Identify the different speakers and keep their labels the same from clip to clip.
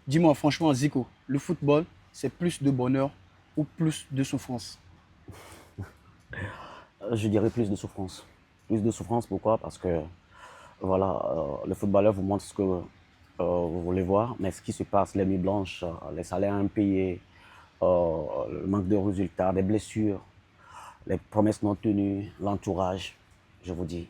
Speaker 1: Dis-moi franchement, Zico, le football, c'est plus de bonheur ou plus de souffrance?
Speaker 2: Je dirais plus de souffrance. Plus de souffrance, pourquoi? Parce que voilà, le footballeur vous montre ce que vous voulez voir, mais ce qui se passe, les nuits blanches, les salaires impayés, le manque de résultats, des blessures, les promesses non tenues, l'entourage, je vous dis,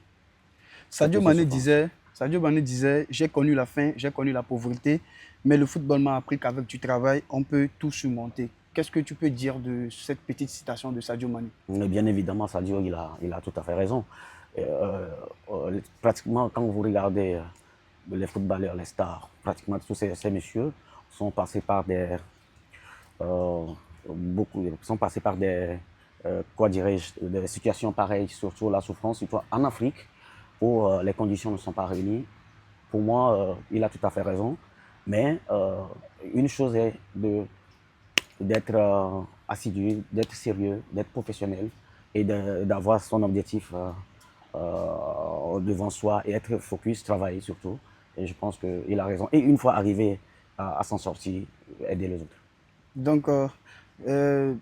Speaker 2: c'est
Speaker 1: Sadio
Speaker 2: plus de
Speaker 1: Mané
Speaker 2: souffrance.
Speaker 1: disait, Sadio Mané disait, j'ai connu la faim, j'ai connu la pauvreté, mais le football m'a appris qu'avec du travail, on peut tout surmonter. Qu'est-ce que tu peux dire de cette petite citation de Sadio Mané?
Speaker 2: Mais bien évidemment, Sadio, il a tout à fait raison. Pratiquement, quand vous regardez les footballeurs, les stars, pratiquement tous ces messieurs sont passés par euh, beaucoup sont passés par quoi dirais-je, des situations pareilles, surtout la souffrance, surtout en Afrique, où les conditions ne sont pas réunies. Pour moi, il a tout à fait raison. Mais une chose est d'être assidu, d'être sérieux, d'être professionnel et d'avoir son objectif devant soi et être focus, travailler surtout. Et je pense qu'il a raison. Et une fois arrivé à s'en sortir, aider les autres.
Speaker 1: Donc,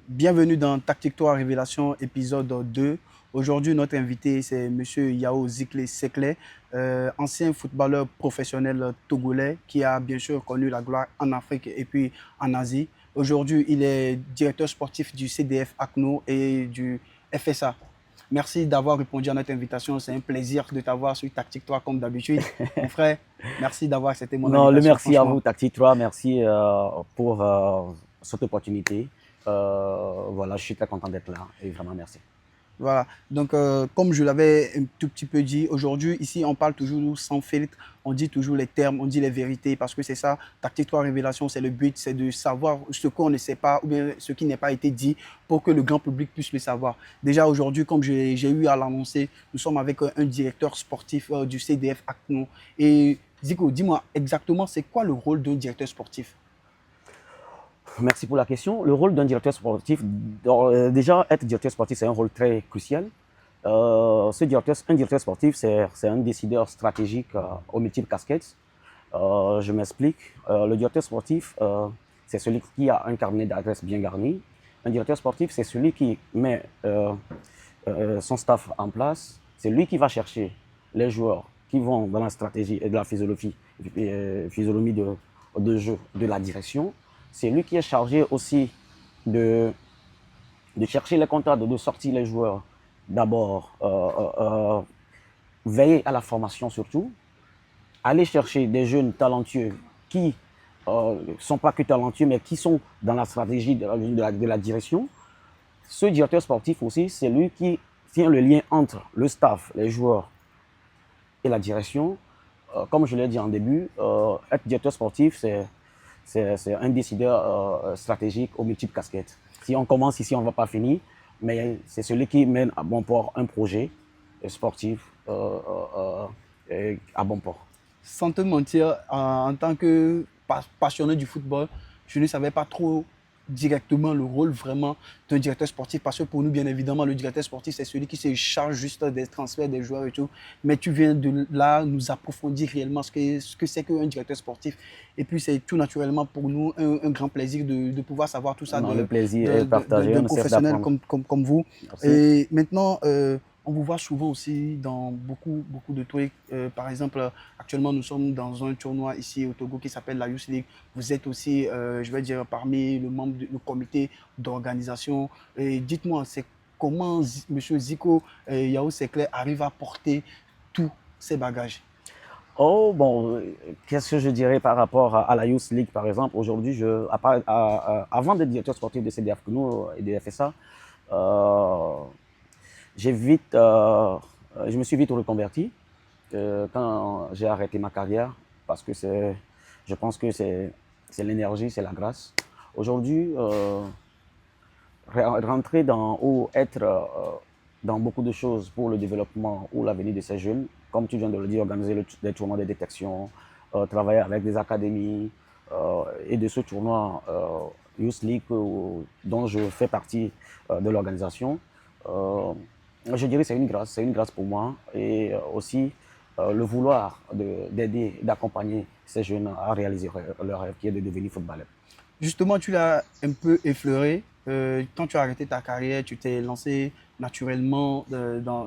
Speaker 1: bienvenue dans Tactique 3 Révélation, épisode 2. Aujourd'hui, notre invité, c'est Monsieur Yao Zikle Sekle, ancien footballeur professionnel togolais qui a bien sûr connu la gloire en Afrique et puis en Asie. Aujourd'hui, il est directeur sportif du CDF ACNO et du FSA. Merci d'avoir répondu à notre invitation. C'est un plaisir de t'avoir sur Tactique 3 comme d'habitude. Mon frère, merci d'avoir accepté mon
Speaker 2: Non, le
Speaker 1: invitation,
Speaker 2: merci à
Speaker 1: franchement.
Speaker 2: vous, Tacti 3. Merci pour cette opportunité. Voilà, je suis très content d'être là et vraiment merci.
Speaker 1: Voilà. Donc, comme je l'avais un tout petit peu dit, aujourd'hui, ici, on parle toujours sans filtre, on dit toujours les termes, on dit les vérités, parce que c'est ça, Tactique 3 Révélation, c'est le but, c'est de savoir ce qu'on ne sait pas ou bien ce qui n'est pas été dit pour que le grand public puisse le savoir. Déjà aujourd'hui, comme j'ai eu à l'annoncer, nous sommes avec un directeur sportif du CDF ACNO. Et Zico, dis-moi exactement, c'est quoi le rôle d'un directeur sportif?
Speaker 2: Merci pour la question. Le rôle d'un directeur sportif, déjà être directeur sportif, c'est un rôle très crucial. Un directeur sportif, c'est un décideur stratégique aux multiples casquettes. Je m'explique. Le directeur sportif, c'est celui qui a un carnet d'adresses bien garni. Un directeur sportif, c'est celui qui met son staff en place. C'est lui qui va chercher les joueurs qui vont dans la stratégie et de la physionomie de jeu de la direction. C'est lui qui est chargé aussi de, de chercher les contrats, de sortir les joueurs. D'abord, veiller à la formation surtout, aller chercher des jeunes talentueux qui ne sont pas que talentueux, mais qui sont dans la stratégie de la direction. Ce directeur sportif aussi, c'est lui qui tient le lien entre le staff, les joueurs et la direction. Comme je l'ai dit en début, être directeur sportif, c'est un décideur stratégique aux multiples casquettes. Si on commence ici, on ne va pas finir, mais c'est celui qui mène à bon port un projet sportif à bon port.
Speaker 1: Sans te mentir, en tant que passionné du football, je ne savais pas trop directement le rôle vraiment d'un directeur sportif parce que pour nous, bien évidemment, le directeur sportif, c'est celui qui se charge juste des transferts des joueurs et tout. Mais tu viens de là nous approfondir réellement ce que c'est qu'un directeur sportif. Et puis, c'est tout naturellement pour nous un grand plaisir de pouvoir savoir tout ça
Speaker 2: Non, le plaisir est partagé,
Speaker 1: de
Speaker 2: on ne cesse
Speaker 1: professionnels
Speaker 2: d'apprendre.
Speaker 1: comme vous.
Speaker 2: Merci.
Speaker 1: Et maintenant, on vous voit souvent aussi dans beaucoup de trucs. Par exemple, actuellement, nous sommes dans un tournoi ici au Togo qui s'appelle la Youth League. Vous êtes aussi, je vais dire, parmi le membre du comité d'organisation. Et dites-moi, c'est comment M. Zico Yao Sekle arrive à porter tous ces bagages?
Speaker 2: Oh, bon, qu'est-ce que je dirais par rapport à la Youth League, par exemple? Aujourd'hui, avant d'être directeur sportif de CDF CNO et de FSA, euh, j'ai vite, je me suis vite reconverti quand j'ai arrêté ma carrière parce que je pense que c'est l'énergie, c'est la grâce. Aujourd'hui, rentrer dans ou être dans beaucoup de choses pour le développement ou l'avenir de ces jeunes, comme tu viens de le dire, organiser des tournois de détection, travailler avec des académies et de ce tournoi Youth League dont je fais partie de l'organisation. Je dirais que c'est une grâce pour moi et aussi le vouloir d'aider, d'accompagner ces jeunes à réaliser leur rêve qui est de devenir footballeur.
Speaker 1: Justement, tu l'as un peu effleuré. Quand tu as arrêté ta carrière, tu t'es lancé naturellement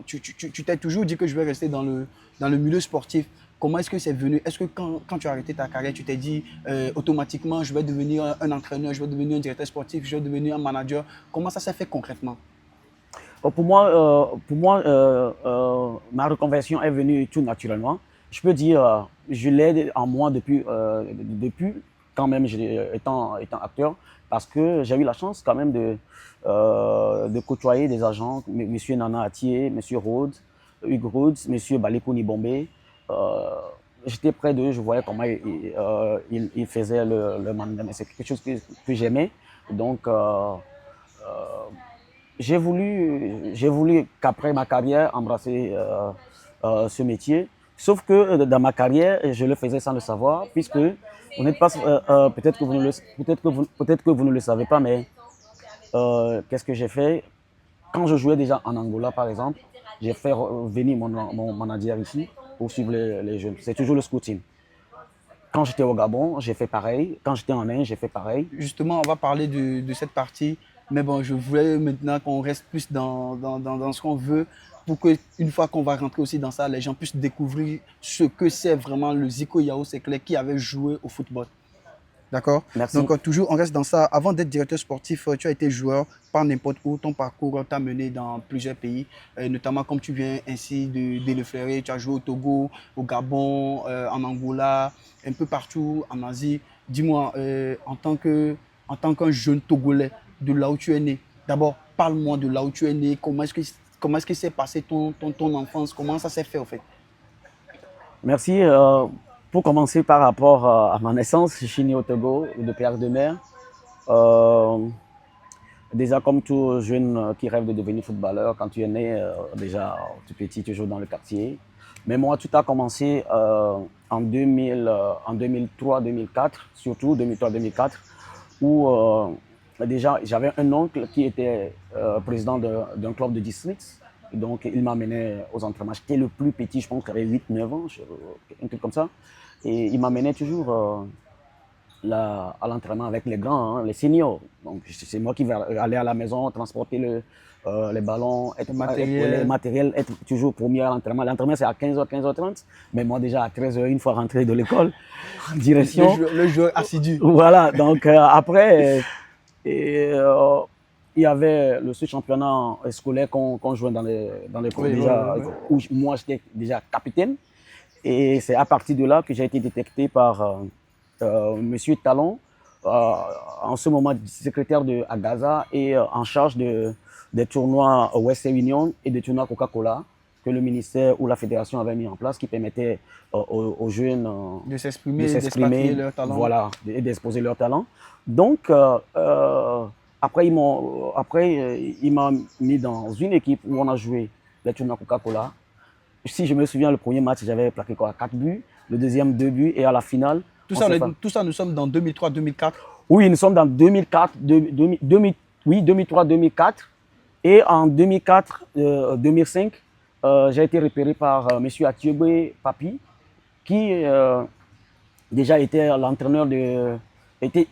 Speaker 1: tu t'es toujours dit que je vais rester dans le milieu sportif. Comment est-ce que c'est venu? Est-ce que quand tu as arrêté ta carrière, tu t'es dit automatiquement, je vais devenir un entraîneur, je vais devenir un directeur sportif, je vais devenir un manager? Comment ça s'est fait concrètement?
Speaker 2: Ma reconversion est venue tout naturellement. Je peux dire, je l'ai en moi depuis quand même étant acteur, parce que j'ai eu la chance quand même de côtoyer des agents, Monsieur Nana Atier, Monsieur Rhodes, Hugues Rhodes, Monsieur Balekouni Bombay. J'étais près d'eux, je voyais comment ils faisaient le mandat. C'est quelque chose que j'aimais. Donc, j'ai voulu qu'après ma carrière, embrasser ce métier. Sauf que dans ma carrière, je le faisais sans le savoir, puisque vous n'êtes pas, peut-être que vous ne le savez pas, mais qu'est-ce que j'ai fait? Quand je jouais déjà en Angola, par exemple, j'ai fait venir mon manager ici pour suivre les jeunes. C'est toujours le scouting. Quand j'étais au Gabon, j'ai fait pareil. Quand j'étais en Inde, j'ai fait pareil.
Speaker 1: Justement, on va parler de cette partie. Mais bon, je voulais maintenant qu'on reste plus dans ce qu'on veut pour qu'une fois qu'on va rentrer aussi dans ça, les gens puissent découvrir ce que c'est vraiment le Zico Yao Sekle qui avait joué au football. D'accord?
Speaker 2: Merci.
Speaker 1: Donc, toujours, on reste dans ça. Avant d'être directeur sportif, tu as été joueur par n'importe où. Ton parcours t'a mené dans plusieurs pays, notamment comme tu viens ainsi de le faire. Tu as joué au Togo, au Gabon, en Angola, un peu partout en Asie. Dis-moi, en tant qu'un jeune Togolais, de là où tu es né, d'abord, parle-moi de là où tu es né. Comment est-ce que s'est passé ton enfance? Comment ça s'est fait, en fait?
Speaker 2: Merci. Pour commencer par rapport à ma naissance, je suis né au Togo, de père et de mère. Déjà, comme tout jeune qui rêve de devenir footballeur, quand tu es né, déjà tout petit, tu joues dans le quartier. Mais moi, tout a commencé en 2003-2004, surtout 2003-2004, où déjà j'avais un oncle qui était président d'un club de district. Donc, il m'amenait aux entraînements. J'étais le plus petit, je pense qu'il avait 8-9 ans, un truc comme ça. Et il m'amenait toujours à l'entraînement avec les grands, hein, les seniors. Donc, c'est moi qui vais aller à la maison, transporter les ballons, le matériel, être toujours premier à l'entraînement. L'entraînement, c'est à 15h, 15h30. Mais moi, déjà à 13h, une fois rentré de l'école, en direction.
Speaker 1: Le joueur assidu.
Speaker 2: Voilà. Donc, après, il y avait le championnat scolaire qu'on jouait dans les
Speaker 1: Oui,
Speaker 2: déjà,
Speaker 1: oui, oui.
Speaker 2: où moi, j'étais déjà capitaine. Et c'est à partir de là que j'ai été détecté par Monsieur Talon, en ce moment secrétaire à Gaza et en charge des tournois Western Union et des tournois Coca-Cola que le ministère ou la fédération avait mis en place qui permettait aux jeunes
Speaker 1: de s'exprimer, leur talent.
Speaker 2: Voilà, et d'exposer leur talent. Donc, après, il m'a mis dans une équipe où on a joué les tournois Coca-Cola. Si je me souviens, le premier match, j'avais plaqué 4 buts, le deuxième 2 buts, et à la finale.
Speaker 1: Tout ça, nous sommes dans 2003-2004.
Speaker 2: Oui, nous sommes dans 2004, 2003-2004. Et en 2004-2005, j'ai été repéré par M. Atiegbe Papi, qui déjà était l'entraîneur était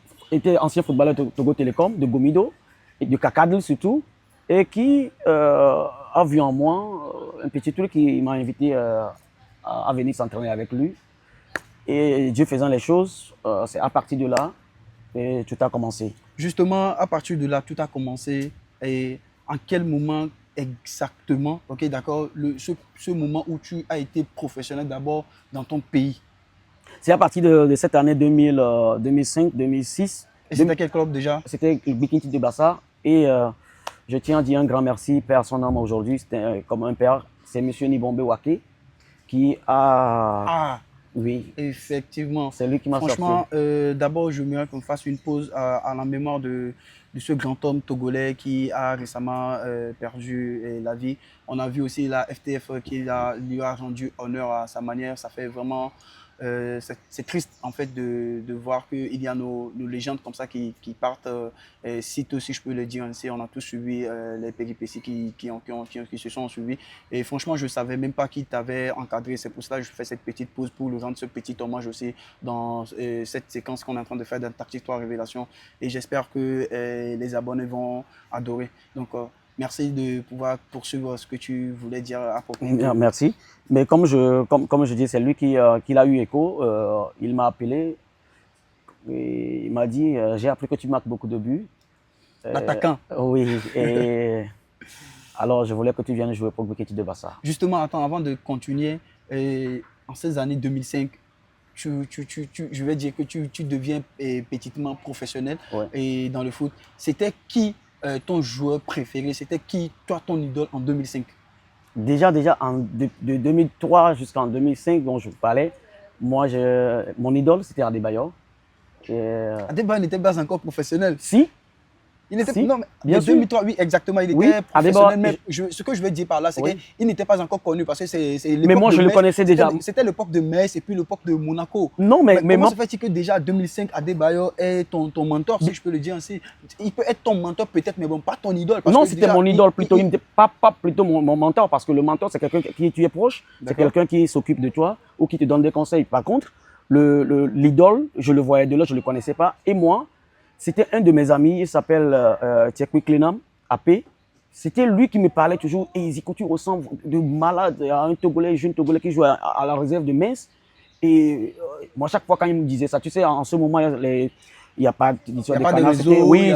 Speaker 2: ancien footballeur de Togo Télécom, de Gomido, et de Kakadl surtout, et qui a vu en moi un petit truc qui m'a invité à venir s'entraîner avec lui. Et Dieu faisant les choses, c'est à partir de là que tout a commencé.
Speaker 1: Justement, à partir de là, tout a commencé. Et en quel moment exactement, ok, d'accord, ce moment où tu as été professionnel d'abord dans ton pays?
Speaker 2: C'est à partir de cette année 2005-2006.
Speaker 1: Et c'était quel club déjà?
Speaker 2: C'était le Bikinti de Bassa. Et je tiens à dire un grand merci, père son âme aujourd'hui, c'était comme un père, c'est M. Nibombe Wake qui a...
Speaker 1: Ah,
Speaker 2: oui,
Speaker 1: effectivement.
Speaker 2: c'est lui qui m'a sorti.
Speaker 1: Franchement, d'abord, j'aimerais qu'on fasse une pause à la mémoire de ce grand homme togolais qui a récemment perdu la vie. On a vu aussi la FTF qui lui a rendu honneur à sa manière. Ça fait vraiment c'est triste en fait de voir qu'il y a nos légendes comme ça qui partent. Et sitôt, si je peux le dire ainsi, on a tous suivi les péripéties qui se sont suivies. Et franchement, je ne savais même pas qui t'avait encadré. C'est pour cela que je fais cette petite pause pour lui rendre ce petit hommage aussi dans cette séquence qu'on est en train de faire dans Tactique 3 Révélation. Et j'espère que les abonnés vont adorer. Donc, merci de pouvoir poursuivre ce que tu voulais dire à propos.
Speaker 2: Merci. Mais comme je dis, c'est lui qui l'a eu écho. Il m'a appelé et il m'a dit j'ai appris que tu marques beaucoup de buts.
Speaker 1: L'attaquant.
Speaker 2: Oui. Et alors, je voulais que tu viennes jouer pour Gbeketi de Bassa.
Speaker 1: Justement, attends, avant de continuer, en ces années 2005, je vais dire que tu deviens petitement professionnel et dans le foot. C'était qui ton joueur préféré? C'était qui, toi, ton idole en 2005?
Speaker 2: Déjà de 2003 jusqu'en 2005, dont je vous parlais, moi, mon idole, c'était Adebayor.
Speaker 1: Adebayor n'était pas encore professionnel.
Speaker 2: Si.
Speaker 1: Il était,
Speaker 2: si,
Speaker 1: non, mais
Speaker 2: bien
Speaker 1: en 2003, oui, exactement, il était professionnel. Mais ce que je veux dire par là, c'est qu'il n'était pas encore connu parce que c'est l'époque.
Speaker 2: Mais moi, je le connaissais déjà.
Speaker 1: C'était l'époque de Metz et puis l'époque de Monaco.
Speaker 2: Non, mais
Speaker 1: comment se fait-il que déjà en 2005, Adebayor est ton mentor, si je peux le dire ainsi? Il peut être ton mentor peut-être, mais bon, pas ton idole.
Speaker 2: Non, c'était mon idole plutôt. Il n'était pas plutôt mon mentor parce que le mentor, c'est quelqu'un qui tu es proche, c'est quelqu'un qui s'occupe de toi ou qui te donne des conseils. Par contre, l'idole, je le voyais de là, je ne le connaissais pas. Et moi, c'était un de mes amis, il s'appelle Tchekwi Klenam, AP. C'était lui qui me parlait toujours. Et Zico, tu ressembles de malade à un Togolais, jeune Togolais qui joue à la réserve de Metz. Et moi, chaque fois quand il me disait ça, tu sais, en ce moment, il n'y a pas
Speaker 1: de réseau.
Speaker 2: Oui,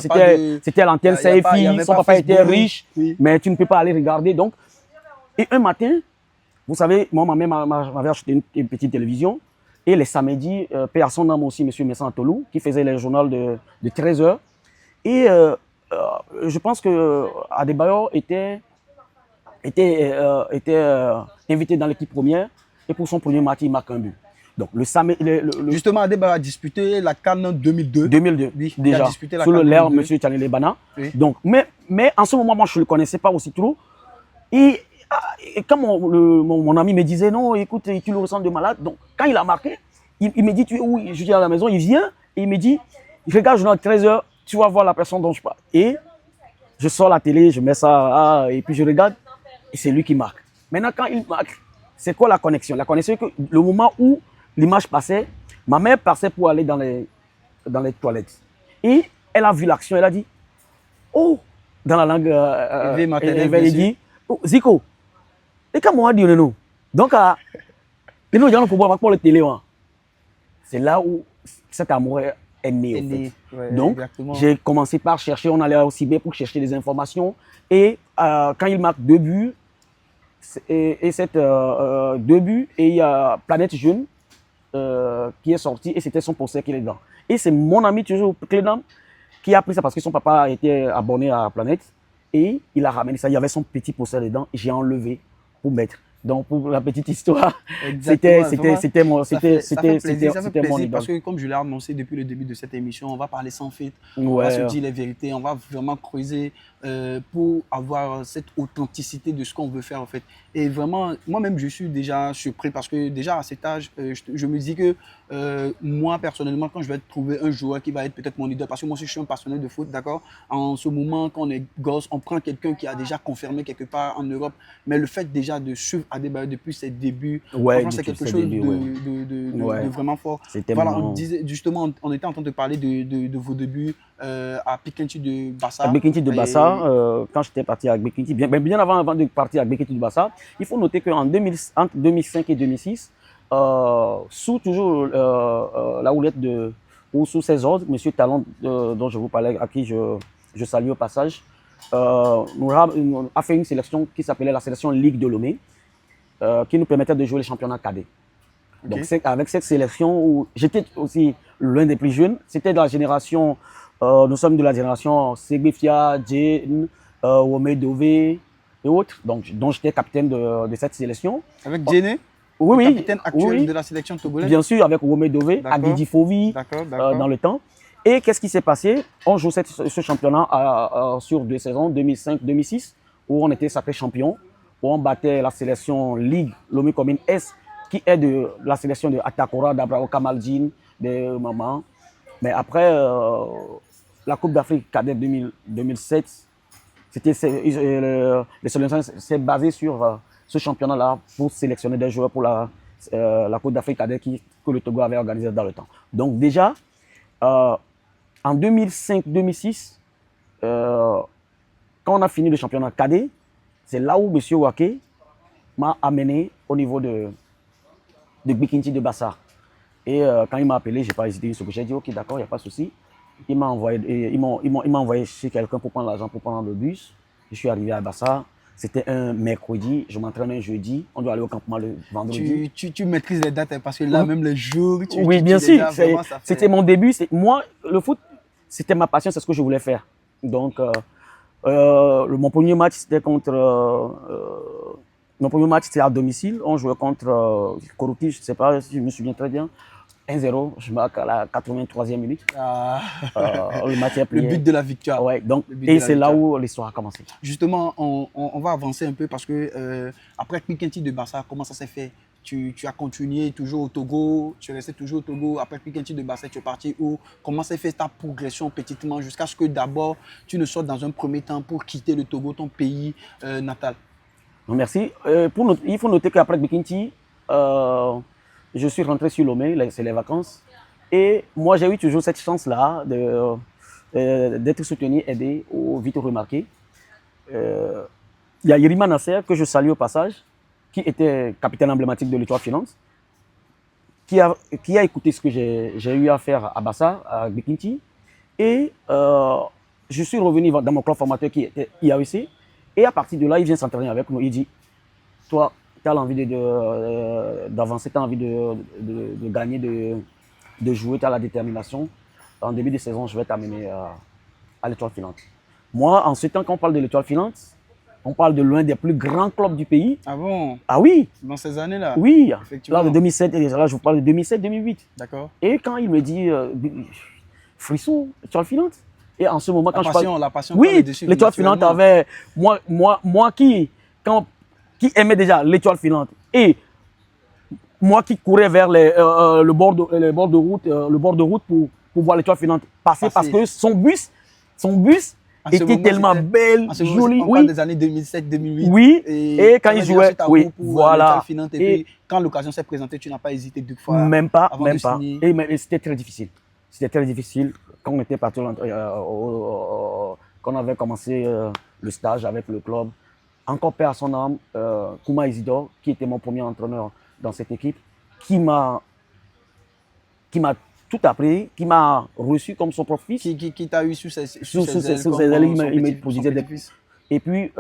Speaker 2: c'était à l'antenne CFI, son papa était riche, mais tu ne peux pas aller regarder. Donc, et un matin, vous savez, moi, ma mère m'avait acheté une petite télévision. Et les samedis, paix à son âme aussi, M. Messan Tolou, qui faisait les journaux de 13 h. Et je pense que Adebayor était invité dans l'équipe première. Et pour son premier match, il marque un but. Donc, le samedi.
Speaker 1: Justement, Adebayor a disputé la CAN 2002.
Speaker 2: 2002, oui, déjà. Il a disputé la sous l'ère M. Tchanele Bana. Oui. Donc, mais en ce moment, moi, je ne le connaissais pas aussi trop. Et quand mon ami me disait non, écoute, tu le ressens de malade. Donc, quand il a marqué, il me dit tu es où? Je dis à la maison, il vient et il me dit regarde, je suis à 13 h, tu vas voir la personne dont je parle. Et je sors la télé, je mets ça, et puis je regarde, et c'est lui qui marque. Maintenant, quand il marque, c'est quoi la connexion? La connexion, c'est que le moment où l'image passait, ma mère passait pour aller dans les toilettes. Et elle a vu l'action, elle a dit oh, dans la langue elle dit oh, Zico. Et quand moi, dit non. Donc, nous allons pouvoir pour la télé. C'est là où cet amour est né. Ouais, donc, j'ai commencé par chercher, on allait au cyber pour chercher des informations. Et quand il marque 2 buts, et il y a Planète Jeune qui est sorti et c'était son poster qui est dedans. Et c'est mon ami toujours, Clédam, qui a pris ça parce que son papa était abonné à Planète. Et il a ramené ça, il y avait son petit poster dedans, j'ai enlevé pour mettre. Donc pour la petite histoire, c'était mon idole.
Speaker 1: Parce que comme je l'ai annoncé depuis le début de cette émission, on va parler sans filtre, on va se dire les vérités, on va vraiment creuser pour avoir cette authenticité de ce qu'on veut faire en fait. Et vraiment, moi-même je suis déjà surpris parce que déjà à cet âge, je me dis que moi personnellement, quand je vais trouver un joueur qui va être peut-être mon idole, parce que moi aussi je suis un passionné de foot, d'accord. En ce moment, quand on est gosse, on prend quelqu'un qui a déjà confirmé quelque part en Europe, mais le fait déjà de suivre Adebayor depuis ses débuts, c'est quelque chose de vraiment fort. Voilà, on disait, justement, on était en train de parler de vos débuts à Gbeketi de Bassa.
Speaker 2: À Gbeketi de Bassa, quand j'étais parti à Gbeketi, bien avant de partir à Gbeketi de Bassa, il faut noter qu'entre 2005 et 2006, sous toujours la houlette ou sous ses ordres, M. Talon, dont je vous parlais, à qui je salue au passage, a fait une sélection qui s'appelait la sélection Ligue de Lomé, qui nous permettait de jouer les championnats cadets. Donc avec cette sélection où j'étais aussi l'un des plus jeunes, c'était de la génération, nous sommes de la génération Segbefia, Jane, Wome Dove et autres, dont j'étais capitaine de cette sélection.
Speaker 1: Avec Jane?
Speaker 2: Oui,
Speaker 1: capitaine actuel de la sélection togolaise?
Speaker 2: Bien sûr, avec Wome Dove, Agidi Fovi, dans le temps. Et qu'est-ce qui s'est passé? On joue ce championnat sur 2 saisons, 2005-2006, où on était sacré champion, où on battait la sélection Ligue Lomé Commune S qui est de la sélection de Atakora, d'Abrao Kamaldine, de Maman. Mais après, la Coupe d'Afrique cadet 2007, les sélections s'est basé sur ce championnat-là pour sélectionner des joueurs pour la Coupe d'Afrique cadet que le Togo avait organisé dans le temps. Donc déjà, en 2005-2006, quand on a fini le championnat cadet, c'est là où M. Wake m'a amené au niveau de Bikinti de Bassar. Et quand il m'a appelé, je n'ai pas hésité une seconde. J'ai dit, ok, d'accord, il n'y a pas de souci. Il m'a envoyé chez quelqu'un pour prendre l'argent, pour prendre le bus. Je suis arrivé à Bassar. C'était un mercredi, je m'entraîne un jeudi. On doit aller au campement le vendredi.
Speaker 1: Tu maîtrises les dates, hein, parce que là, même les jours,
Speaker 2: oui, bien sûr. C'était mon début. Moi, le foot, c'était ma passion, c'est ce que je voulais faire. Donc, mon premier match, c'était mon premier match, c'était à domicile. On jouait contre Koroki, je ne sais pas si je me souviens très bien. 1-0, je marque à la 83e minute. Le match est plié.
Speaker 1: Le but de la victoire.
Speaker 2: Ouais, donc, et c'est là où l'histoire a commencé.
Speaker 1: Justement, on va avancer un peu parce que après Bikinti de Bassar, comment ça s'est fait? Tu as continué toujours au Togo, tu es resté toujours au Togo. Après Bikinti de Bassar, tu es parti où? Comment s'est fait ta progression petitement jusqu'à ce que d'abord tu ne sortes dans un premier temps pour quitter le Togo, ton pays natal?
Speaker 2: Merci. Il faut noter qu'après Bikinti, je suis rentré sur Lomé, c'est les vacances. Et moi, j'ai eu toujours cette chance-là d'être soutenu, aidé ou vite remarqué. Il y a Yerima Nasser, que je salue au passage, qui était capitaine emblématique de l'Étoile Finance, qui a écouté ce que j'ai eu à faire à Bassa, à Bikinti. Et je suis revenu dans mon club formateur qui était IAEC. Et à partir de là, il vient s'entraîner avec nous. Il dit, toi, tu as envie d'avancer, tu as envie de gagner, de jouer, tu as la détermination. En début de saison, je vais t'amener à l'Étoile Filante. Moi, en ce temps, quand on parle de l'Étoile Filante, on parle de l'un des plus grands clubs du pays.
Speaker 1: Ah bon?
Speaker 2: Ah oui.
Speaker 1: Dans ces années-là?
Speaker 2: Oui. Là, de 2007, là, je vous parle de 2007-2008.
Speaker 1: D'accord.
Speaker 2: Et quand il me dit, frisson, l'Étoile Filante. Et en ce moment,
Speaker 1: la passion.
Speaker 2: Oui, l'Étoile Filante avait... Moi qui aimait déjà l'Étoile Filante et moi qui courais vers le bord de route pour voir l'Étoile Filante passer parce que son bus était tellement belle, jolie.
Speaker 1: On parle des années 2007-2008.
Speaker 2: Oui, et quand il jouait, oui, voilà.
Speaker 1: Finante, et puis, quand l'occasion s'est présentée, tu n'as pas hésité deux fois.
Speaker 2: Même pas.
Speaker 1: Signer.
Speaker 2: Et c'était très difficile. C'était très difficile quand on était parti, quand on avait commencé le stage avec le club. Encore paix à son âme, Kouma Isidore, qui était mon premier entraîneur dans cette équipe, qui m'a tout appris, qui m'a reçu comme son propre fils.
Speaker 1: Qui t'a eu sous ses
Speaker 2: ailes, il me produisait des fils. Et puis,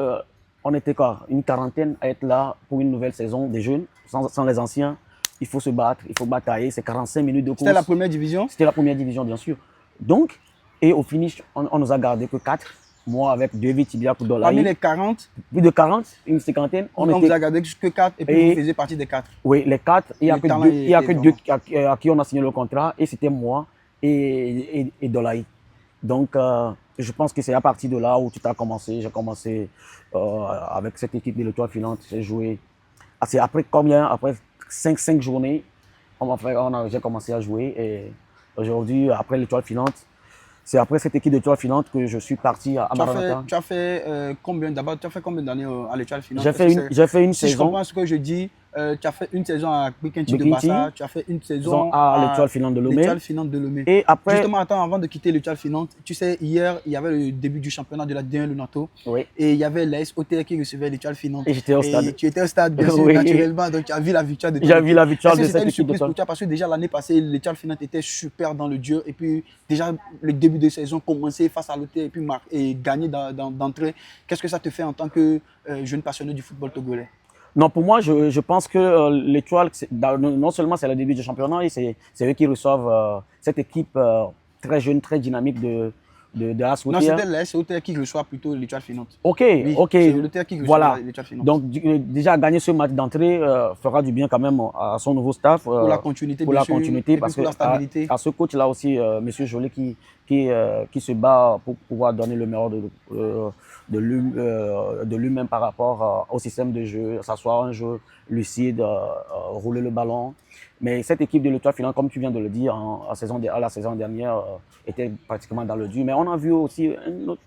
Speaker 2: on était quoi, une quarantaine à être là pour une nouvelle saison des jeunes, sans les anciens. Il faut se battre, il faut batailler, c'est 45 minutes de course.
Speaker 1: C'était la première division? C'était
Speaker 2: la première division, bien sûr. Donc, et au finish, on nous a gardé que 4. Moi, avec David Tibia Koudolaï.
Speaker 1: Parmi les 40?
Speaker 2: Plus de 40, une cinquantaine.
Speaker 1: On vous a gardé que 4 et puis vous faisiez partie des 4?
Speaker 2: Oui, les 4. Il n'y a que deux à qui on a signé le contrat et c'était moi et Dolaï. Donc, je pense que c'est à partir de là où tout a commencé. J'ai commencé avec cette équipe de l'Étoile Filante. J'ai joué. C'est après combien? Après 5 journées, j'ai commencé à jouer. Et aujourd'hui, après l'Étoile Filante, c'est après cette équipe d'Étoile Filante que je suis parti à Maranatha.
Speaker 1: Tu as fait combien d'abord? Tu as fait combien d'années à l'Étoile Filante?
Speaker 2: J'ai fait une saison.
Speaker 1: Si je comprends ce que je dis, tu as fait une saison à Bikinti de Bassar, tu as fait une saison
Speaker 2: à l'Étoile Filante de Lomé. Et après,
Speaker 1: justement, attends, avant de quitter l'Étoile Filante, tu sais, hier, il y avait le début du championnat de la D1 Le Nato.
Speaker 2: Oui.
Speaker 1: Et il y avait l'AS OTR qui recevait l'Étoile Filante.
Speaker 2: Et j'étais au stade.
Speaker 1: Tu étais au stade, bien sûr, naturellement. Donc, tu as vu la victoire de
Speaker 2: J'ai vu la victoire de cette équipe.
Speaker 1: Parce que déjà, l'année passée, l'Étoile Filante était super dans le dur. Et puis, déjà, le début de saison commençait face à l'OTR et gagner d'entrée. Qu'est-ce que ça te fait en tant que jeune passionné du football togolais?
Speaker 2: Non, pour moi, je pense que l'Étoile, non seulement c'est le début du championnat, et c'est eux qui reçoivent cette équipe très jeune, très dynamique de AS
Speaker 1: Non,
Speaker 2: Wauters.
Speaker 1: c'était l'AS Wauters qui reçoit plutôt l'Étoile filante.
Speaker 2: Ok,
Speaker 1: Oui,
Speaker 2: ok.
Speaker 1: c'est Wauters qui reçoit
Speaker 2: Voilà.
Speaker 1: l'Étoile filante.
Speaker 2: Donc, déjà, gagner ce match d'entrée fera du bien quand même à son nouveau staff.
Speaker 1: Pour la continuité,
Speaker 2: Pour
Speaker 1: bien
Speaker 2: la
Speaker 1: sûr,
Speaker 2: continuité,
Speaker 1: et puis
Speaker 2: parce
Speaker 1: pour la
Speaker 2: que
Speaker 1: stabilité.
Speaker 2: à ce coach-là aussi, M. Jolet, qui se bat pour pouvoir donner le meilleur de lui-même par rapport au système de jeu, s'asseoir un jeu lucide, rouler le ballon. Mais cette équipe de l'Étoile filante, comme tu viens de le dire, à la saison dernière, était pratiquement dans le dur. Mais on a vu aussi une autre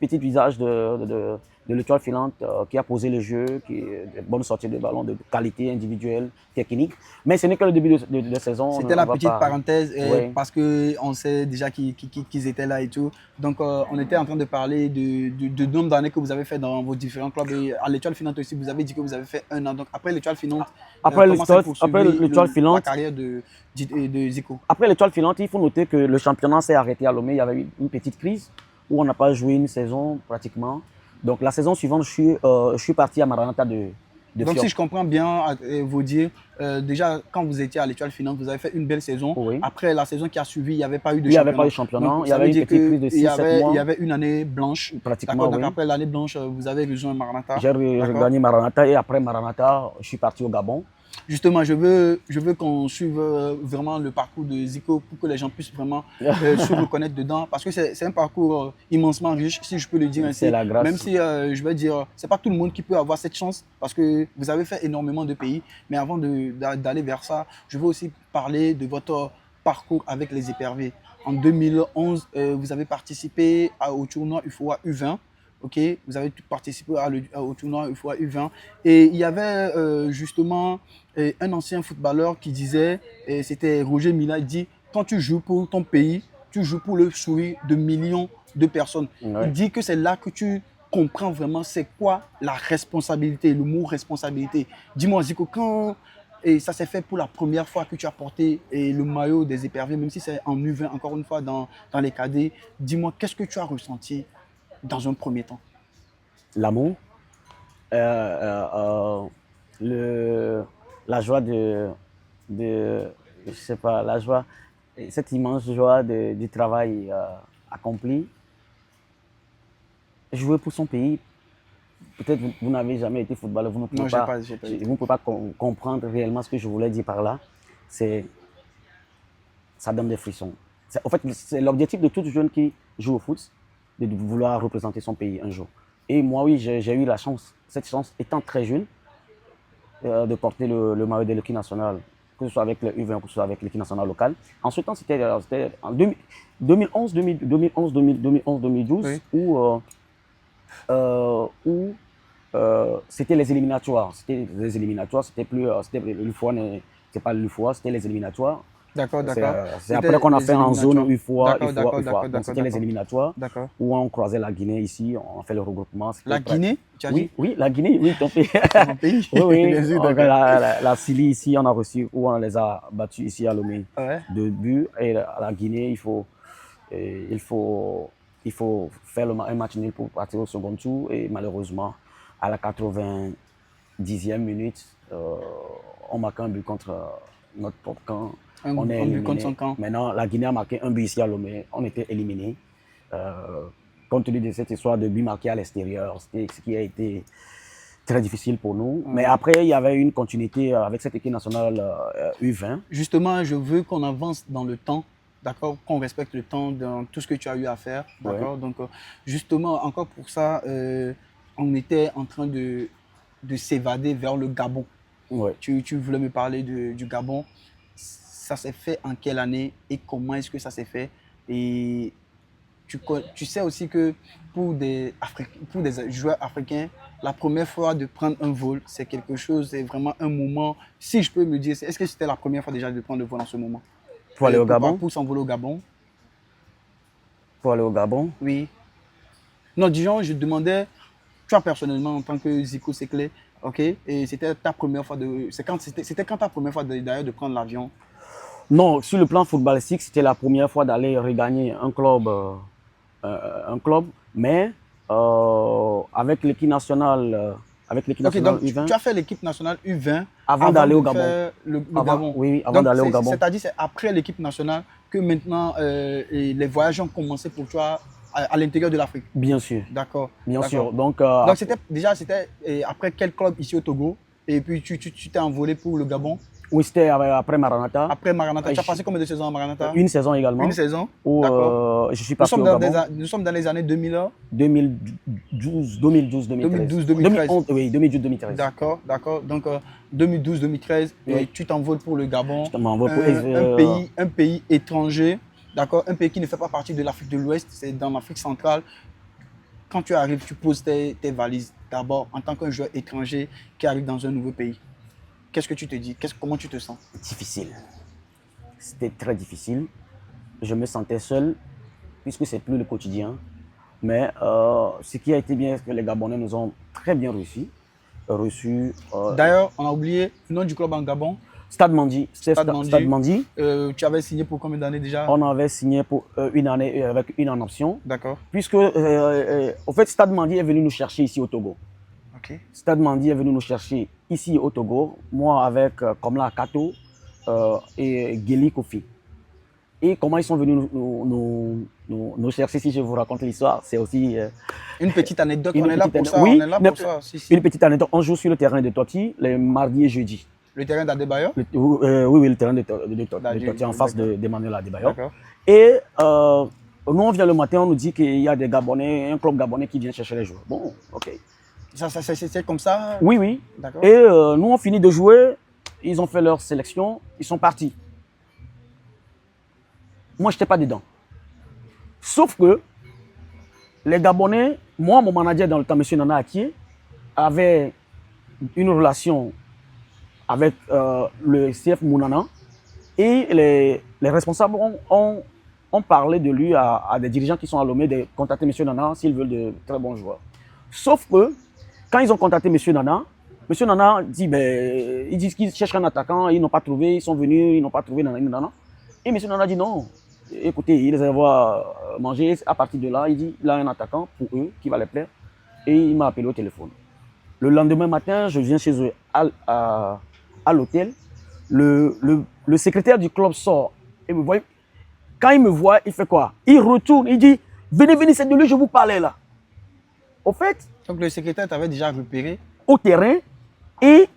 Speaker 2: petite visage de l'Étoile filante qui a posé le jeu, qui de bonnes sorties de ballon, de qualité individuelle, technique. Mais ce n'est que le début de saison.
Speaker 1: C'était la petite parenthèse
Speaker 2: Oui.
Speaker 1: parce qu'on sait déjà qu'ils étaient là et tout. Donc, on était en train de parler de nombre d'années que vous avez fait dans vos différents clubs. Et à l'Étoile filante aussi, vous avez dit que vous avez fait 1 an. Donc, après l'Étoile filante,
Speaker 2: Après
Speaker 1: l'Étoile
Speaker 2: filante,
Speaker 1: la carrière de Zico.
Speaker 2: Après l'Étoile filante, il faut noter que le championnat s'est arrêté à Lomé. Il y avait eu une petite crise où on n'a pas joué une saison pratiquement. Donc, la saison suivante, je suis parti à Maranatha de
Speaker 1: Donc, si je comprends bien vous dire, déjà, quand vous étiez à l'Étoile filante, vous avez fait une belle saison.
Speaker 2: Oui.
Speaker 1: Après la saison qui a suivi, il n'y avait pas eu de
Speaker 2: Il n'y
Speaker 1: championnat.
Speaker 2: avait pas eu de championnat.
Speaker 1: Donc,
Speaker 2: il y avait une petite crise de 6-7 mois.
Speaker 1: Il y avait une année blanche.
Speaker 2: Pratiquement,
Speaker 1: Donc,
Speaker 2: oui.
Speaker 1: après l'année blanche, vous avez rejoint Maranatha.
Speaker 2: J'ai regagné Maranatha et après Maranatha, je suis parti au Gabon.
Speaker 1: Justement, je veux qu'on suive vraiment le parcours de Zico pour que les gens puissent vraiment se reconnaître dedans. Parce que c'est un parcours immensement riche, si je peux le dire ainsi.
Speaker 2: C'est la grâce.
Speaker 1: Même si, je veux dire, c'est pas tout le monde qui peut avoir cette chance parce que vous avez fait énormément de pays. Mais avant d'aller vers ça, je veux aussi parler de votre parcours avec les éperviers. En 2011, vous avez participé au tournoi UFOA U20. Ok, vous avez participé au tournoi UFOA U20 et il y avait justement un ancien footballeur qui disait, c'était Roger Mila, il dit quand tu joues pour ton pays, tu joues pour le sourire de millions de personnes.
Speaker 2: Ouais.
Speaker 1: Il dit que c'est là que tu comprends vraiment c'est quoi la responsabilité, le mot responsabilité. Dis-moi Zico, quand ça s'est fait pour la première fois que tu as porté le maillot des éperviers, même si c'est en U20, encore une fois dans les cadets, dis-moi qu'est-ce que tu as ressenti dans un premier temps?
Speaker 2: L'amour, la joie je sais pas, la joie, cette immense joie du travail accompli. Jouer pour son pays, peut-être vous n'avez jamais été footballeur, vous ne pouvez pas comprendre réellement ce que je voulais dire par là. Ça donne des frissons. En fait, c'est l'objectif de tout jeune qui joue au foot, de vouloir représenter son pays un jour. Et moi, oui, j'ai eu cette chance, étant très jeune, de porter le maillot de l'équipe nationale, que ce soit avec le U20 ou que ce soit avec l'équipe nationale locale. En ce temps, c'était en 2011-2012, oui. où c'était les éliminatoires. C'était plus l'UFOA, c'était pas l'UFOA, c'était les éliminatoires.
Speaker 1: D'accord.
Speaker 2: C'est après qu'on a fait en zone UFOA.
Speaker 1: Donc
Speaker 2: c'était les éliminatoires où on croisait la Guinée ici, on a fait le regroupement.
Speaker 1: La Guinée, tu as dit?
Speaker 2: Oui, la Guinée, oui, ton pays.
Speaker 1: Mon pays.
Speaker 2: Oui. La Syrie ici, on a reçu, où on les a battus ici à Lomé.
Speaker 1: Ouais.
Speaker 2: 2 buts. Et la Guinée, il faut faire un match nul pour partir au second tour. Et malheureusement, à la 90e minute, on marque un but contre notre propre camp. On est éliminé.
Speaker 1: Contre son camp.
Speaker 2: Maintenant, la Guinée a marqué un but ici à Lomé. On était éliminés. Compte tenu de cette histoire de but marqué à l'extérieur, c'était ce qui a été très difficile pour nous. Mais après, il y avait une continuité avec cette équipe nationale U20.
Speaker 1: Justement, je veux qu'on avance dans le temps. D'accord, qu'on respecte le temps dans tout ce que tu as eu à faire. D'accord, donc justement, encore pour ça, on était en train de s'évader vers le Gabon.
Speaker 2: Ouais.
Speaker 1: Tu voulais me parler du Gabon. Ça s'est fait en quelle année et comment est-ce que ça s'est fait? Et tu sais aussi que pour des joueurs africains, la première fois de prendre un vol, c'est quelque chose, c'est vraiment un moment. Si je peux me dire, est-ce que c'était la première fois déjà de prendre le vol en ce moment?
Speaker 2: Pour aller au Gabon?
Speaker 1: Pour s'envoler au Gabon.
Speaker 2: Pour aller au Gabon?
Speaker 1: Oui. Non, disons, je demandais, toi personnellement, en tant que Zico Seclé, ok, et c'était ta première fois c'était quand ta première fois d'ailleurs de prendre l'avion?
Speaker 2: Non, sur le plan footballistique, c'était la première fois d'aller regagner un club, mais avec l'équipe nationale.
Speaker 1: Donc,
Speaker 2: U20.
Speaker 1: Tu as fait l'équipe nationale U20
Speaker 2: avant d'aller au Gabon.
Speaker 1: Le Gabon.
Speaker 2: Oui, avant d'aller au Gabon.
Speaker 1: C'est-à-dire c'est après l'équipe nationale que maintenant et les voyages ont commencé pour toi à l'intérieur de l'Afrique.
Speaker 2: Bien sûr.
Speaker 1: D'accord.
Speaker 2: Bien sûr.
Speaker 1: Donc c'était après quel club ici au Togo? Et puis tu t'es envolé pour le Gabon?
Speaker 2: Oui, c'était après Maranatha.
Speaker 1: Après Maranatha. Tu as passé combien de saisons à Maranatha?
Speaker 2: Une saison également.
Speaker 1: Une saison.
Speaker 2: D'accord. Je suis parti au Gabon.
Speaker 1: Nous sommes dans les années
Speaker 2: 2012, 2013. Oui, 2012-2013.
Speaker 1: D'accord. Donc 2012-2013, tu t'envoles pour le Gabon.
Speaker 2: Je m'envole pour
Speaker 1: un pays étranger, d'accord, un pays qui ne fait pas partie de l'Afrique de l'Ouest, c'est dans l'Afrique centrale. Quand tu arrives, tu poses tes valises d'abord en tant qu'un joueur étranger qui arrive dans un nouveau pays. Qu'est-ce que tu te dis? Comment tu te sens?
Speaker 2: Difficile. C'était très difficile. Je me sentais seul, puisque c'est plus le quotidien. Mais ce qui a été bien, c'est que les Gabonais nous ont très bien reçus.
Speaker 1: D'ailleurs, on a oublié le nom du club en Gabon.
Speaker 2: Stade Mandi. Stade Mandi.
Speaker 1: Tu avais signé pour combien d'années déjà?
Speaker 2: On avait signé pour une année avec une en option.
Speaker 1: D'accord.
Speaker 2: Puisque, au fait, Stade Mandi est venu nous chercher ici au Togo.
Speaker 1: Okay.
Speaker 2: Stade Mandi est venu nous chercher ici au Togo, moi avec Komla Kato et Geli Kofi. Et comment ils sont venus nous chercher, si je vous raconte l'histoire, c'est aussi...
Speaker 1: une petite anecdote, on est là pour ça.
Speaker 2: Oui,
Speaker 1: on est là pour ça.
Speaker 2: Une petite anecdote, on joue sur le terrain de Toti les mardis et jeudis.
Speaker 1: Le terrain d'Adebayor?
Speaker 2: Oui, le terrain de Toti en face d'Emmanuel Adebayor.
Speaker 1: D'accord.
Speaker 2: Et nous, on vient le matin, on nous dit qu'il y a des Gabonais, un club gabonais qui vient chercher les joueurs. Bon, ok.
Speaker 1: C'est comme ça?
Speaker 2: Oui, oui.
Speaker 1: D'accord.
Speaker 2: Et nous, on finit de jouer, ils ont fait leur sélection, ils sont partis. Moi, je n'étais pas dedans. Sauf que les Gabonais, moi, mon manager dans le temps, M. Nana Akie, avait une relation avec le CF Mounana et les responsables ont parlé de lui à des dirigeants qui sont à Lomé de contacter M. Nana s'ils veulent de très bons joueurs. Sauf que quand ils ont contacté M. Nana dit, ils disent qu'ils cherchent un attaquant, ils n'ont pas trouvé, ils sont venus, ils n'ont pas trouvé Nana. Et M. Nana dit non, écoutez, il les a mangé. À partir de là, il dit il a un attaquant pour eux qui va les plaire. Et il m'a appelé au téléphone. Le lendemain matin, je viens chez eux à l'hôtel. Le secrétaire du club sort. Et me voit. Quand il me voit, il fait quoi? Il retourne, il dit venez, c'est de lui, je vous parlais là. Au fait.
Speaker 1: Donc le secrétaire t'avait déjà repéré?
Speaker 2: Au terrain. Et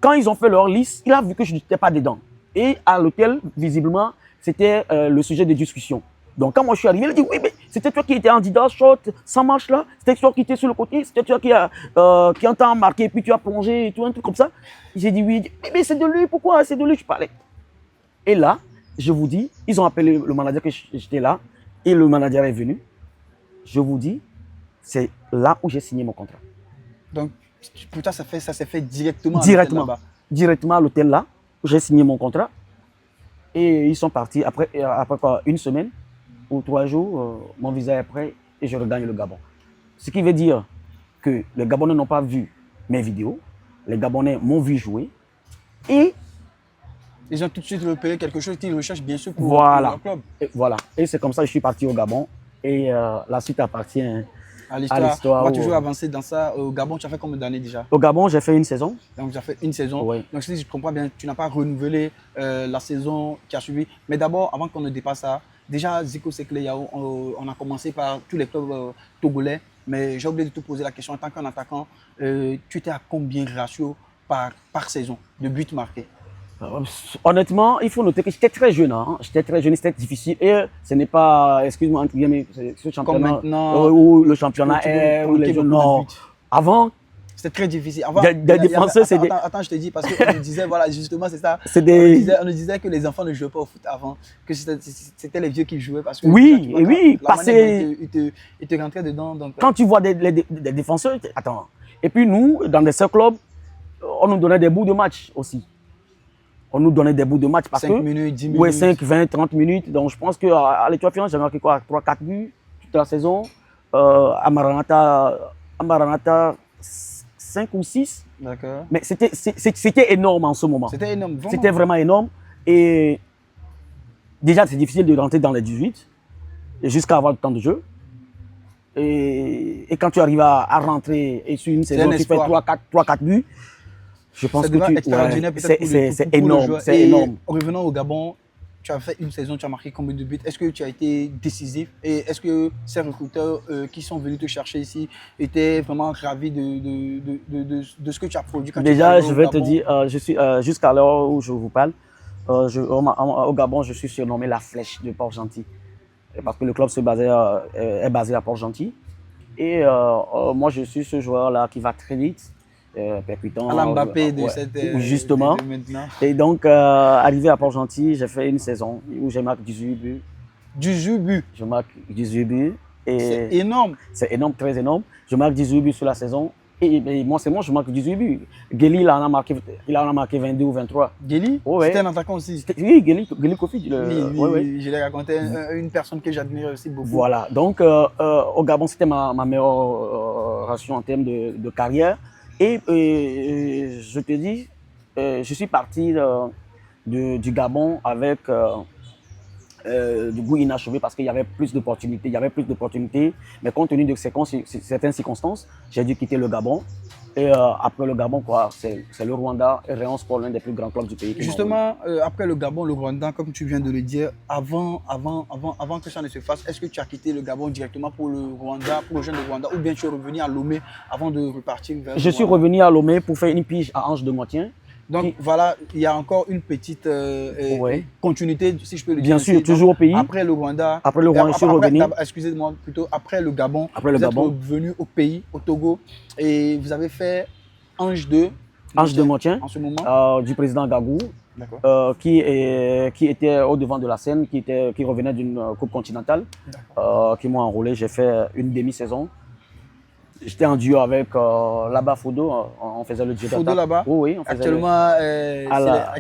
Speaker 2: quand ils ont fait leur liste, il a vu que je n'étais pas dedans. Et à l'hôtel, visiblement, c'était le sujet de discussion. Donc quand moi je suis arrivé, il a dit oui, mais c'était toi qui étais candidat, shot, sans marche là, c'était toi qui étais sur le côté, c'était toi qui a t'as marqué, puis tu as plongé et tout, un truc comme ça. J'ai dit oui, mais c'est de lui, pourquoi? C'est de lui que je parlais. Et là, je vous dis, ils ont appelé le manager que j'étais là, et le manager est venu. Je vous dis, c'est là où j'ai signé mon contrat.
Speaker 1: Donc pour toi, ça s'est fait directement
Speaker 2: à l'hôtel là, où j'ai signé mon contrat. Et ils sont partis après quoi, une semaine ou 3 jours, mon visa est prêt et je regagne le Gabon. Ce qui veut dire que les Gabonais n'ont pas vu mes vidéos, les Gabonais m'ont vu jouer et
Speaker 1: ils ont tout de suite repéré quelque chose qu'ils recherchent bien sûr pour
Speaker 2: leur
Speaker 1: club.
Speaker 2: Voilà. Et c'est comme ça que je suis parti au Gabon et la suite appartient à l'histoire.
Speaker 1: On va toujours avancer dans ça. Au Gabon, tu as fait combien d'années déjà?
Speaker 2: Au Gabon, j'ai fait une saison.
Speaker 1: Donc, tu as fait une saison.
Speaker 2: Oui.
Speaker 1: Donc, si je comprends bien, tu n'as pas renouvelé la saison qui a suivi. Mais d'abord, avant qu'on ne dépasse ça, déjà, Zico Sekle Yao, on a commencé par tous les clubs togolais. Mais j'ai oublié de te poser la question. En tant qu'un attaquant, tu étais à combien ratio par saison de buts marqués?
Speaker 2: Honnêtement, il faut noter que j'étais très jeune. J'étais très jeune, c'était difficile. Et ce n'est pas, excuse-moi, entre guillemets, ce championnat où le championnat est, où les jeunes. Non, avant.
Speaker 1: C'était très difficile. Avant,
Speaker 2: des défenseurs, c'est des.
Speaker 1: Attends, je te dis, parce qu'on nous disait, voilà, justement, c'est ça. On nous disait que les enfants ne jouaient pas au foot avant, que c'était les vieux qui jouaient. Parce que
Speaker 2: oui,
Speaker 1: parce que ils te rentraient dedans. Donc,
Speaker 2: quand tu vois des défenseurs, attends. Et puis nous, dans des seuls clubs, on nous donnait des bouts de match aussi. On nous donnait des bouts de match parce
Speaker 1: 5 minutes, 10 minutes.
Speaker 2: Oui, 5, 20, 30 minutes. Donc je pense qu'à l'Étoile Filante, j'avais marqué quoi, 3-4 buts toute la saison. À Maranatha, 5 ou 6.
Speaker 1: D'accord.
Speaker 2: Mais c'était énorme en ce moment.
Speaker 1: C'était énorme, vraiment.
Speaker 2: C'était vraiment énorme. Et déjà, c'est difficile de rentrer dans les 18 jusqu'à avoir le temps de jeu. Et quand tu arrives à rentrer et sur une saison, tu fais 3-4 buts. Je pense que
Speaker 1: extraordinaire
Speaker 2: c'est énorme. C'est énorme.
Speaker 1: Revenons au Gabon, tu as fait une saison, tu as marqué combien de buts? Est-ce que tu as été décisif? Et est-ce que ces recruteurs qui sont venus te chercher ici étaient vraiment ravis de ce que tu as produit quand
Speaker 2: Déjà,
Speaker 1: tu es
Speaker 2: je
Speaker 1: au
Speaker 2: vais te
Speaker 1: Gabon?
Speaker 2: dire, je suis jusqu'à l'heure où je vous parle, au Gabon, je suis surnommé la flèche de Port-Gentil. Parce que le club est basé à Port-Gentil. Et moi, je suis ce joueur-là qui va très vite,
Speaker 1: À
Speaker 2: percutant,
Speaker 1: la Mbappé
Speaker 2: ouais, justement.
Speaker 1: de maintenant.
Speaker 2: Et donc, arrivé à Port-Gentil, j'ai fait une saison où j'ai marqué 18 buts.
Speaker 1: 18 buts,
Speaker 2: Je marque 18 buts.
Speaker 1: c'est
Speaker 2: Et
Speaker 1: énorme.
Speaker 2: c'est énorme, très énorme. Je marque 18 buts sur la saison. Et moi, c'est moi, je marque 18 buts. Gueli, il en a marqué 22 ou 23.
Speaker 1: Guéli,
Speaker 2: Ouais.
Speaker 1: c'était un attaquant aussi.
Speaker 2: Oui, Gueli Kofi.
Speaker 1: Oui, je l'ai raconté à une personne que j'admire aussi beaucoup.
Speaker 2: Voilà. Donc, au Gabon, c'était ma meilleure ration en termes de carrière. Et je te dis, je suis parti du Gabon avec du goût inachevé parce qu'il y avait plus d'opportunités. Il y avait plus d'opportunités, mais compte tenu de certaines circonstances, j'ai dû quitter le Gabon. Et après le Gabon, c'est le Rwanda et Rayon Sport, l'un des plus grands clubs du pays.
Speaker 1: Justement, après le Gabon, le Rwanda, comme tu viens de le dire, avant que ça ne se fasse, est-ce que tu as quitté le Gabon directement pour le Rwanda, pour le jeune de Rwanda, ou bien tu es revenu à Lomé avant de repartir vers
Speaker 2: Je suis revenu à Lomé pour faire une pige à Ange de Montien.
Speaker 1: Donc voilà, il y a encore une petite
Speaker 2: Ouais.
Speaker 1: continuité, si je peux le dire.
Speaker 2: Bien sûr, toujours au pays.
Speaker 1: Après le Rwanda.
Speaker 2: Après le Rwanda, je suis revenu.
Speaker 1: Excusez-moi, plutôt après le Gabon.
Speaker 2: Après le Gabon.
Speaker 1: Vous êtes revenu au pays, au Togo, et vous avez fait Ange de
Speaker 2: Montien,
Speaker 1: en ce moment.
Speaker 2: du président Gagou, qui était au devant de la scène, qui revenait d'une coupe continentale, qui m'ont enrôlé. J'ai fait une demi-saison. J'étais en duo avec là-bas Fodo, on faisait le duo d'attaque.
Speaker 1: Fodo là-bas.
Speaker 2: Oui, on faisait
Speaker 1: actuellement,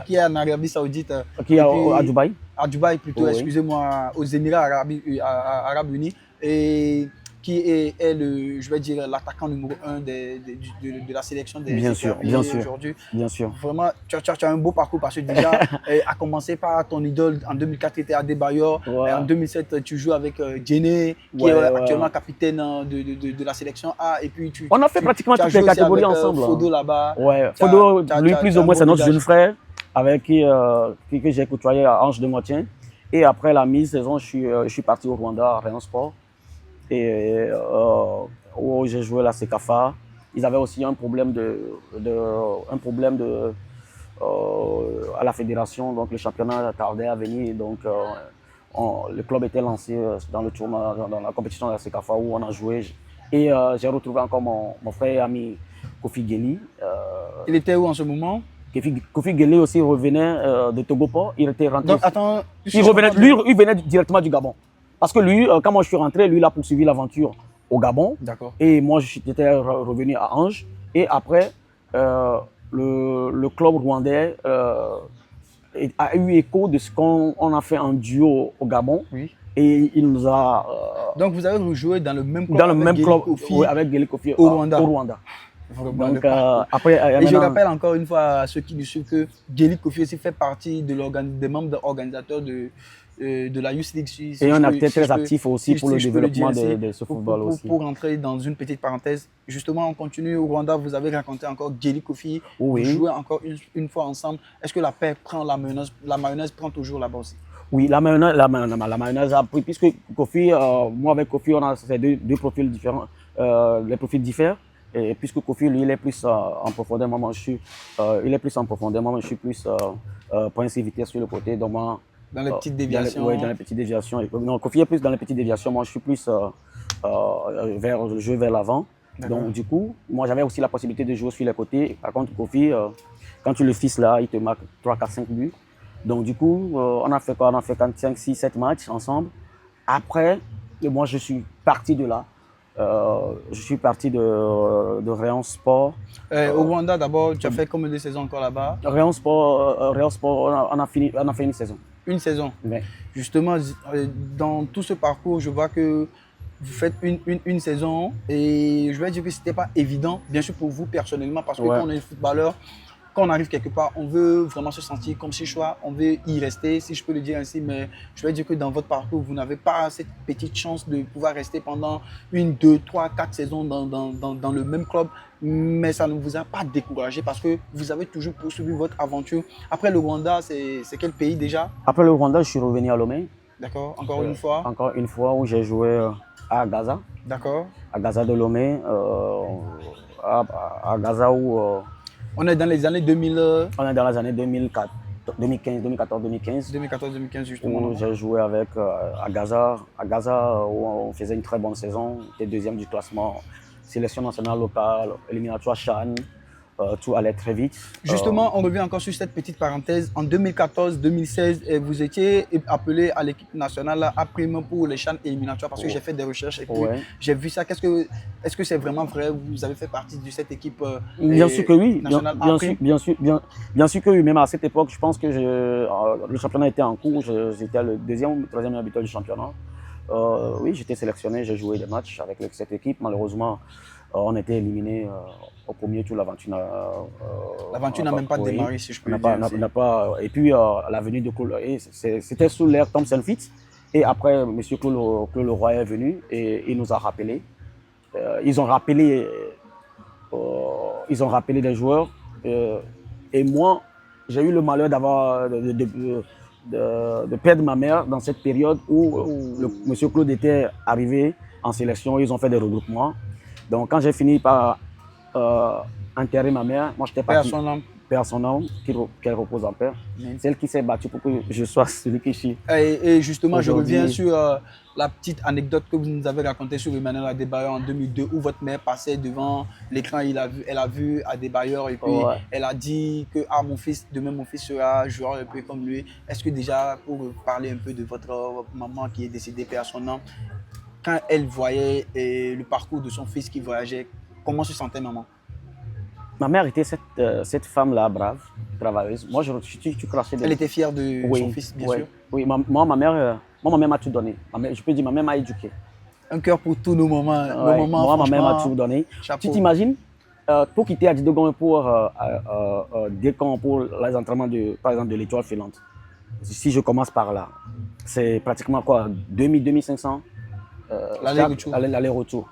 Speaker 1: qui est en Arabie Saoudite.
Speaker 2: Qui est à Dubaï.
Speaker 1: À Dubaï plutôt, excusez-moi, aux Émirats Arabes Unis. Et qui est le, je vais dire, l'attaquant numéro 1 de la sélection des
Speaker 2: bien sûr,
Speaker 1: aujourd'hui.
Speaker 2: Bien sûr.
Speaker 1: Vraiment, tu as un beau parcours parce que déjà, à commencer par ton idole, en 2004, tu étais à Adebayor, et en 2007, tu joues avec Djene, qui est actuellement capitaine de la sélection A. Et puis
Speaker 2: on a fait pratiquement toutes les catégories ensemble.
Speaker 1: Fodo là-bas.
Speaker 2: Ouais, Fodo, lui plus ou moins, c'est notre jeune frère avec qui j'ai côtoyé à Ange de Montien. Et après la mi-saison, je suis parti au Rwanda, à Rayon Sport. Et où j'ai joué la Sekafa. Ils avaient aussi un problème à la fédération, donc le championnat tardait à venir. Donc le club était lancé dans le tournoi, dans la compétition de la Sekafa où on a joué. Et j'ai retrouvé encore mon frère et ami Kofi Gueli.
Speaker 1: Il était où en ce moment?
Speaker 2: Kofi Gueli aussi revenait de Togo-Port. Il était rentré.
Speaker 1: Donc attends,
Speaker 2: il venait directement du Gabon. Parce que lui, quand moi je suis rentré, lui il a poursuivi l'aventure au Gabon.
Speaker 1: D'accord.
Speaker 2: Et moi j'étais revenu à Ange. Et après, le club rwandais a eu écho de ce qu'on a fait en duo au Gabon.
Speaker 1: Oui.
Speaker 2: Et il nous a.
Speaker 1: Donc vous avez rejoué dans le même club,
Speaker 2: avec Gueli Kofi
Speaker 1: au Rwanda.
Speaker 2: Donc, après,
Speaker 1: et je rappelle encore une fois à ceux qui nous suivent que Gueli Kofi aussi fait partie des membres organisateurs de la Youth League.
Speaker 2: Et un acteur très actif aussi pour le développement de ce football aussi.
Speaker 1: Pour rentrer dans une petite parenthèse, justement, on continue au Rwanda. Vous avez raconté encore Gueli Kofi.
Speaker 2: Oui.
Speaker 1: Vous jouez encore une fois ensemble. Est-ce que la paix prend la mayonnaise prend toujours là-bas aussi?
Speaker 2: Oui, la mayonnaise a pris, puisque Kofi, moi avec Kofi, on a ces deux profils différents. Les profils diffèrent. Et puisque Kofi, lui, il est plus en profondeur, moi, il est plus en profondeur, moi, je suis plus pointe et vitesse sur le côté. Donc, moi,
Speaker 1: dans les petites déviations.
Speaker 2: Oui, dans les petites déviations. Non, Kofi est plus dans les petites déviations. Moi, je suis plus vers le jeu vers l'avant. Donc, du coup, moi, j'avais aussi la possibilité de jouer sur les côtés. Par contre, Kofi, quand tu le fixes là, il te marque 3, 4, 5 buts. Donc, du coup, on a fait quoi? On a fait 5, 6, 7 matchs ensemble. Après, moi, je suis parti de là. Je suis parti de Rayon Sport.
Speaker 1: Au Rwanda, d'abord, tu as fait combien de saisons encore là-bas?
Speaker 2: Rayon Sport, on a fait une saison.
Speaker 1: Une saison.
Speaker 2: Ouais.
Speaker 1: Justement, dans tout ce parcours, je vois que vous faites une saison et je vais dire que ce n'était pas évident, bien sûr pour vous personnellement, parce que quand on est footballeur, quand on arrive quelque part, on veut vraiment se sentir comme chez soi, on veut y rester, si je peux le dire ainsi, mais je vais dire que dans votre parcours, vous n'avez pas cette petite chance de pouvoir rester pendant 1, 2, 3, 4 saisons dans le même club, mais ça ne vous a pas découragé parce que vous avez toujours poursuivi votre aventure. Après le Rwanda, c'est quel pays déjà?
Speaker 2: Après le Rwanda, je suis revenu à Lomé.
Speaker 1: D'accord, encore une fois.
Speaker 2: Encore une fois où j'ai joué à Gaza.
Speaker 1: D'accord.
Speaker 2: À Gaza de Lomé. À Gaza où...
Speaker 1: on est dans les années 2000.
Speaker 2: On est dans les années 2004, 2015, 2014, 2015.
Speaker 1: 2014-2015 justement.
Speaker 2: J'ai joué avec à Gaza où on faisait une très bonne saison. J'étais deuxième du classement, sélection nationale locale, éliminatoire CHAN, tout allait très vite.
Speaker 1: Justement, on revient encore sur cette petite parenthèse. En 2014-2016, vous étiez appelé à l'équipe nationale après pour les CHAN éliminatoires parce que j'ai fait des recherches et puis j'ai vu ça. Est-ce que c'est vraiment vrai? Vous avez fait partie de cette équipe
Speaker 2: bien sûr que oui, bien sûr que oui. Même à cette époque, je pense que le championnat était en cours. J'étais le deuxième ou troisième arbitre du championnat. Oui, j'étais sélectionné, j'ai joué des matchs avec cette équipe. Malheureusement, on était éliminé au premier tour.
Speaker 1: L'aventure n'a même pas démarré, si je peux le dire.
Speaker 2: Et puis, la venue de Claude, c'était sous l'ère Tom Selfitz. Et après, M. Claude Leroy est venu et il nous a rappelé. Ils ont rappelé des joueurs. Et moi, j'ai eu le malheur de perdre ma mère dans cette période où M. Claude était arrivé en sélection. Ils ont fait des regroupements. Donc, quand j'ai fini par enterrer ma mère, moi, j'étais parti. Paix à son âme, qu'elle repose en paix. Celle qui s'est battue pour que je sois celui qui suis.
Speaker 1: Et justement, je reviens sur la petite anecdote que vous nous avez racontée sur Emmanuel Adebayor en 2002, où votre mère passait devant l'écran, elle a vu Adebayor et puis elle a dit que mon fils, demain mon fils sera joueur un peu comme lui. Est-ce que déjà, pour parler un peu de votre maman qui est décédée, paix à son âme, quand elle voyait le parcours de son fils qui voyageait, comment se sentait maman?
Speaker 2: Ma mère était cette femme-là, brave, travailleuse. Moi, tu crachais
Speaker 1: Elle était fière de son fils, bien sûr.
Speaker 2: Oui, moi, ma mère m'a tout donné. Je peux dire, ma mère m'a éduqué.
Speaker 1: Un cœur pour tous nos moments.
Speaker 2: Moi, ma mère m'a tout donné.
Speaker 1: Chapeau.
Speaker 2: Tu t'imagines, pour quitter Adidogon pour les entraînements, par exemple, de l'étoile filante, si je commence par là, c'est pratiquement quoi, 2500 l'aller-retour.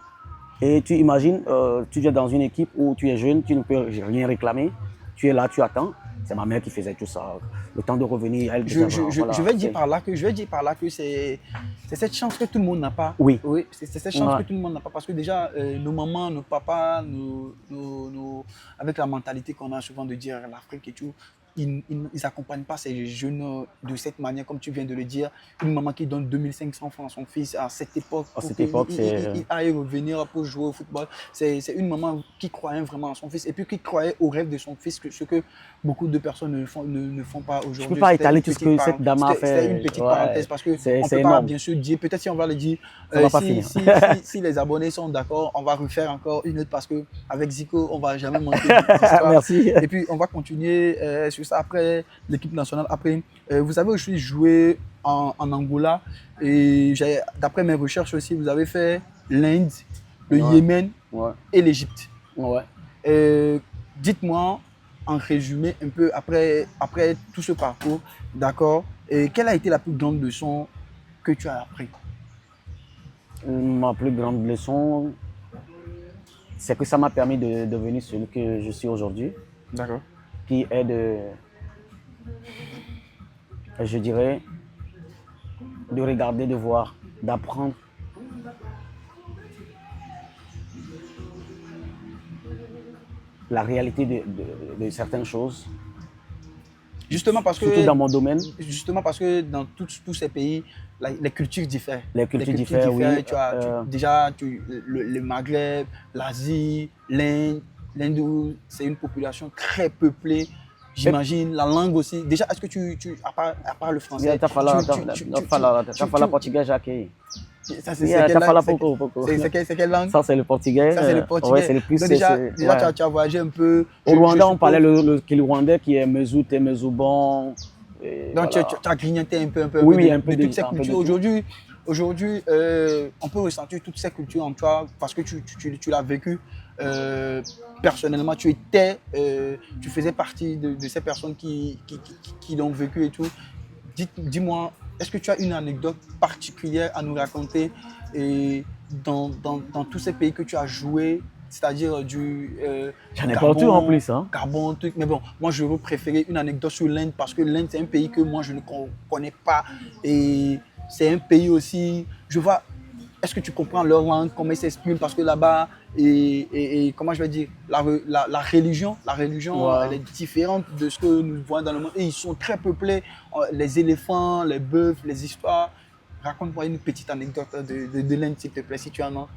Speaker 2: Et tu imagines, tu viens dans une équipe où tu es jeune, tu ne peux rien réclamer, tu es là, tu attends. C'est ma mère qui faisait tout ça. Le temps de revenir, elle.
Speaker 1: Je vais dire par là que c'est cette chance que tout le monde n'a pas.
Speaker 2: Oui.
Speaker 1: C'est cette chance que tout le monde n'a pas parce que déjà nos mamans, nos papas, avec la mentalité qu'on a souvent de dire l'Afrique et tout. Ils n'accompagnent pas ces jeunes de cette manière, comme tu viens de le dire. Une maman qui donne 2500 francs à son fils à cette époque il aille revenir pour jouer au football. C'est une maman qui croyait vraiment à son fils et puis qui croyait au rêve de son fils, ce que beaucoup de personnes ne font pas aujourd'hui.
Speaker 2: Je ne peux pas étaler tout ce que cette dame a fait.
Speaker 1: C'était une petite parenthèse parce qu'on ne peut pas bien sûr dire, peut-être si on va le dire, si les abonnés sont d'accord, on va refaire encore une autre parce qu'avec Zico, on ne va jamais manquer d'histoire.
Speaker 2: Merci.
Speaker 1: Et puis on va continuer sur ça après l'équipe nationale. Après, vous avez aussi joué en Angola et d'après mes recherches aussi, vous avez fait l'Inde, le Yémen et l'Égypte. Dites-moi en résumé un peu après tout ce parcours, d'accord, et quelle a été la plus grande leçon que tu as appris?
Speaker 2: Ma plus grande leçon, c'est que ça m'a permis de devenir celui que je suis aujourd'hui.
Speaker 1: D'accord.
Speaker 2: Qui est je dirais, de regarder, de voir, d'apprendre. La réalité de certaines choses.
Speaker 1: Justement parce
Speaker 2: surtout dans mon domaine.
Speaker 1: Justement parce que dans tous ces pays, les cultures diffèrent.
Speaker 2: Les cultures diffèrent, oui.
Speaker 1: Le Maghreb, l'Asie, l'Inde, c'est une population très peuplée. J'imagine, la langue aussi. Déjà, est-ce que à part le français,
Speaker 2: tu parles portugais, Jacques.
Speaker 1: Ça, c'est quelle langue?
Speaker 2: Ça, c'est le portugais.
Speaker 1: Ça, c'est le portugais.
Speaker 2: Ouais, c'est le plus.
Speaker 1: Donc déjà tu as voyagé un peu.
Speaker 2: Au Rwanda, on parlait le Kinyarwanda qui est Mezoute et Mezoubon.
Speaker 1: Donc, tu as grignoté un peu de toutes ces cultures. Aujourd'hui, on peut ressentir toutes ces cultures en toi parce que tu l'as vécu personnellement, tu faisais partie de ces personnes qui l'ont vécu et tout. Dis-moi, est-ce que tu as une anecdote particulière à nous raconter et dans tous ces pays que tu as joué, c'est-à-dire du
Speaker 2: J'en ai partout en plus. Hein.
Speaker 1: Gabon, truc. Mais bon, moi, je veux préférer une anecdote sur l'Inde parce que l'Inde, c'est un pays que moi, je ne connais pas. Et c'est un pays aussi, je vois, est-ce que tu comprends leur langue, comment ils s'expriment? Parce que là-bas, et comment je vais dire, la religion,
Speaker 2: Ouais.
Speaker 1: elle est différente de ce que nous voyons dans le monde. Et ils sont très peuplés, les éléphants, les bœufs, les histoires. Raconte-moi une petite anecdote de l'Inde, s'il te plaît, si tu en as.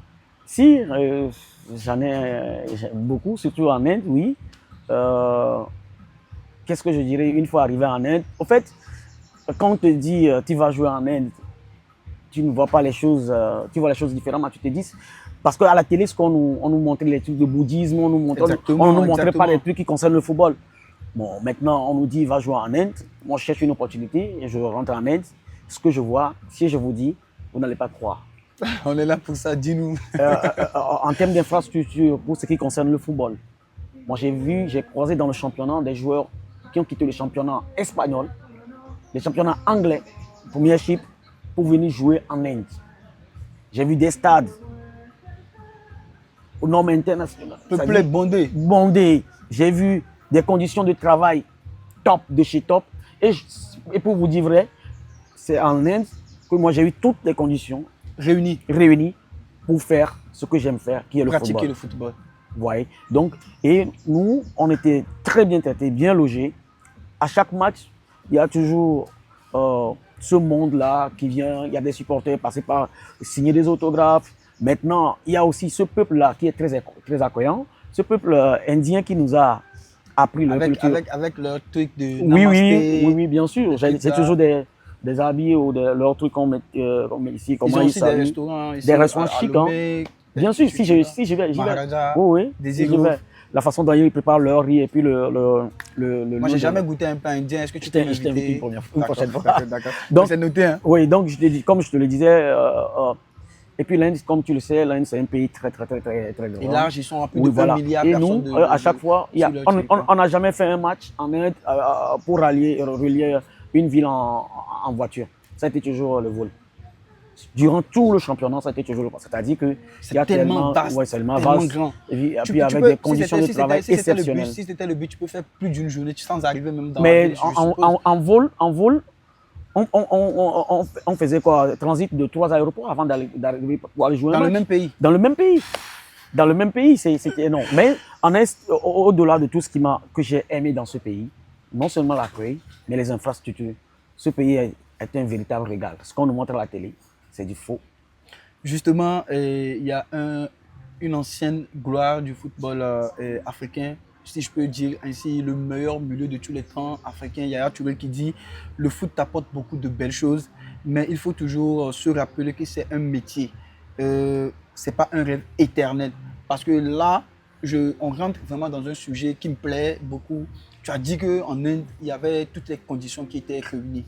Speaker 2: Si, j'en ai beaucoup, surtout en Inde, oui. Euh, Qu'est-ce que je dirais une fois arrivé en Inde? En fait, quand on te dit tu vas jouer en Inde, tu ne vois pas les choses, tu vois les choses différemment. Tu te dis, parce qu'à la télé, on nous montrait les trucs de bouddhisme, on nous montrait pas les trucs qui concernent le football. Bon, maintenant, on nous dit va jouer en Inde. Moi, je cherche une opportunité et je rentre en Inde. Ce que je vois, si je vous dis, vous n'allez pas croire.
Speaker 1: On est là pour ça, dis-nous.
Speaker 2: En termes d'infrastructure, pour ce qui concerne le football, moi j'ai croisé dans le championnat des joueurs qui ont quitté le championnat espagnol, le championnat anglais, premiership, pour venir jouer en Inde. J'ai vu des stades aux normes internationales.
Speaker 1: Peuplé, bondé.
Speaker 2: Bondé. J'ai vu des conditions de travail top de chez top. Et pour vous dire vrai, c'est en Inde que moi j'ai eu toutes les conditions réunies pour faire ce que j'aime faire, qui est le football.
Speaker 1: Pratiquer le football.
Speaker 2: Ouais. Donc, et nous, on était très bien traités, bien logés. À chaque match, il y a toujours ce monde-là qui vient, il y a des supporters passés par signer des autographes. Maintenant, il y a aussi ce peuple-là qui est très accueillant, ce peuple indien qui nous a appris leur culture.
Speaker 1: Avec leur truc de
Speaker 2: Oui, bien sûr. C'est toujours des habits ou leurs trucs qu'on met ici.
Speaker 1: Ils ont aussi des restaurants ici.
Speaker 2: Des restaurants chics. Hein. Bien sûr, si j'y vais. Oui,
Speaker 1: des
Speaker 2: la façon dont ils préparent leur riz et puis le
Speaker 1: moi, j'ai jamais goûté un plat indien. Est-ce que tu t'es invité?
Speaker 2: Une prochaine fois.
Speaker 1: D'accord.
Speaker 2: Donc,
Speaker 1: c'est noté. Hein?
Speaker 2: Oui, donc, comme je te le disais, et puis l'Inde, comme tu le sais, l'Inde, c'est un pays très grand.
Speaker 1: Et large, ils sont à plus de 1 milliard de personnes.
Speaker 2: Et nous, à chaque fois, on n'a jamais fait un match en Inde pour relier une ville en voiture. Ça a été toujours le vol. Durant tout le championnat, ça a été toujours le vol. C'est-à-dire que
Speaker 1: c'est tellement vaste,
Speaker 2: tellement
Speaker 1: grand.
Speaker 2: Et puis avec des conditions de travail exceptionnelles.
Speaker 1: Si c'était le but, tu peux faire plus d'une journée sans arriver même dans
Speaker 2: la ville. Mais en vol, on faisait quoi? Transit de 3 aéroports avant d'arriver pour aller jouer
Speaker 1: dans le même pays.
Speaker 2: Dans le même pays, c'était énorme. Mais au-delà de tout ce que j'ai aimé dans ce pays, non seulement l'accueil, mais les infrastructures. Ce pays est un véritable régal. Ce qu'on nous montre à la télé, c'est du faux.
Speaker 1: Justement, il y a une ancienne gloire du football africain, si je peux dire ainsi, le meilleur milieu de tous les temps africain, Yaya Touré, qui dit « Le foot t'apporte beaucoup de belles choses, mais il faut toujours se rappeler que c'est un métier. C'est pas un rêve éternel. » Parce que là, on rentre vraiment dans un sujet qui me plaît beaucoup. Tu as dit qu'en Inde, il y avait toutes les conditions qui étaient réunies.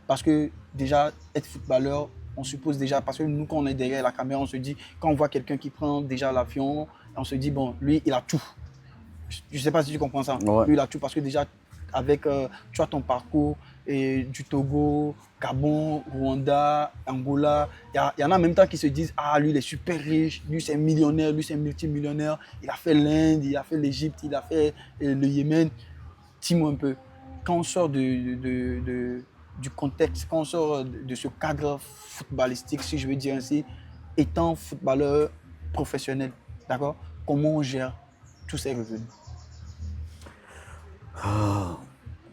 Speaker 1: Parce que déjà, être footballeur, on suppose déjà, parce que nous, quand on est derrière la caméra, on se dit, quand on voit quelqu'un qui prend déjà l'avion, on se dit, bon, lui, il a tout. Je ne sais pas si tu comprends ça.
Speaker 2: Ouais.
Speaker 1: Lui, il a tout parce que déjà, avec, tu as ton parcours du Togo, Gabon, Rwanda, Angola, il y en a en même temps qui se disent, ah, lui, il est super riche, lui, c'est un millionnaire, lui, c'est un multimillionnaire, il a fait l'Inde, il a fait l'Égypte, il a fait le Yémen. Dis-moi un peu, quand on sort du contexte, quand on sort de ce cadre footballistique, si je veux dire ainsi, étant footballeur professionnel, d'accord, comment on gère tous ces revenus?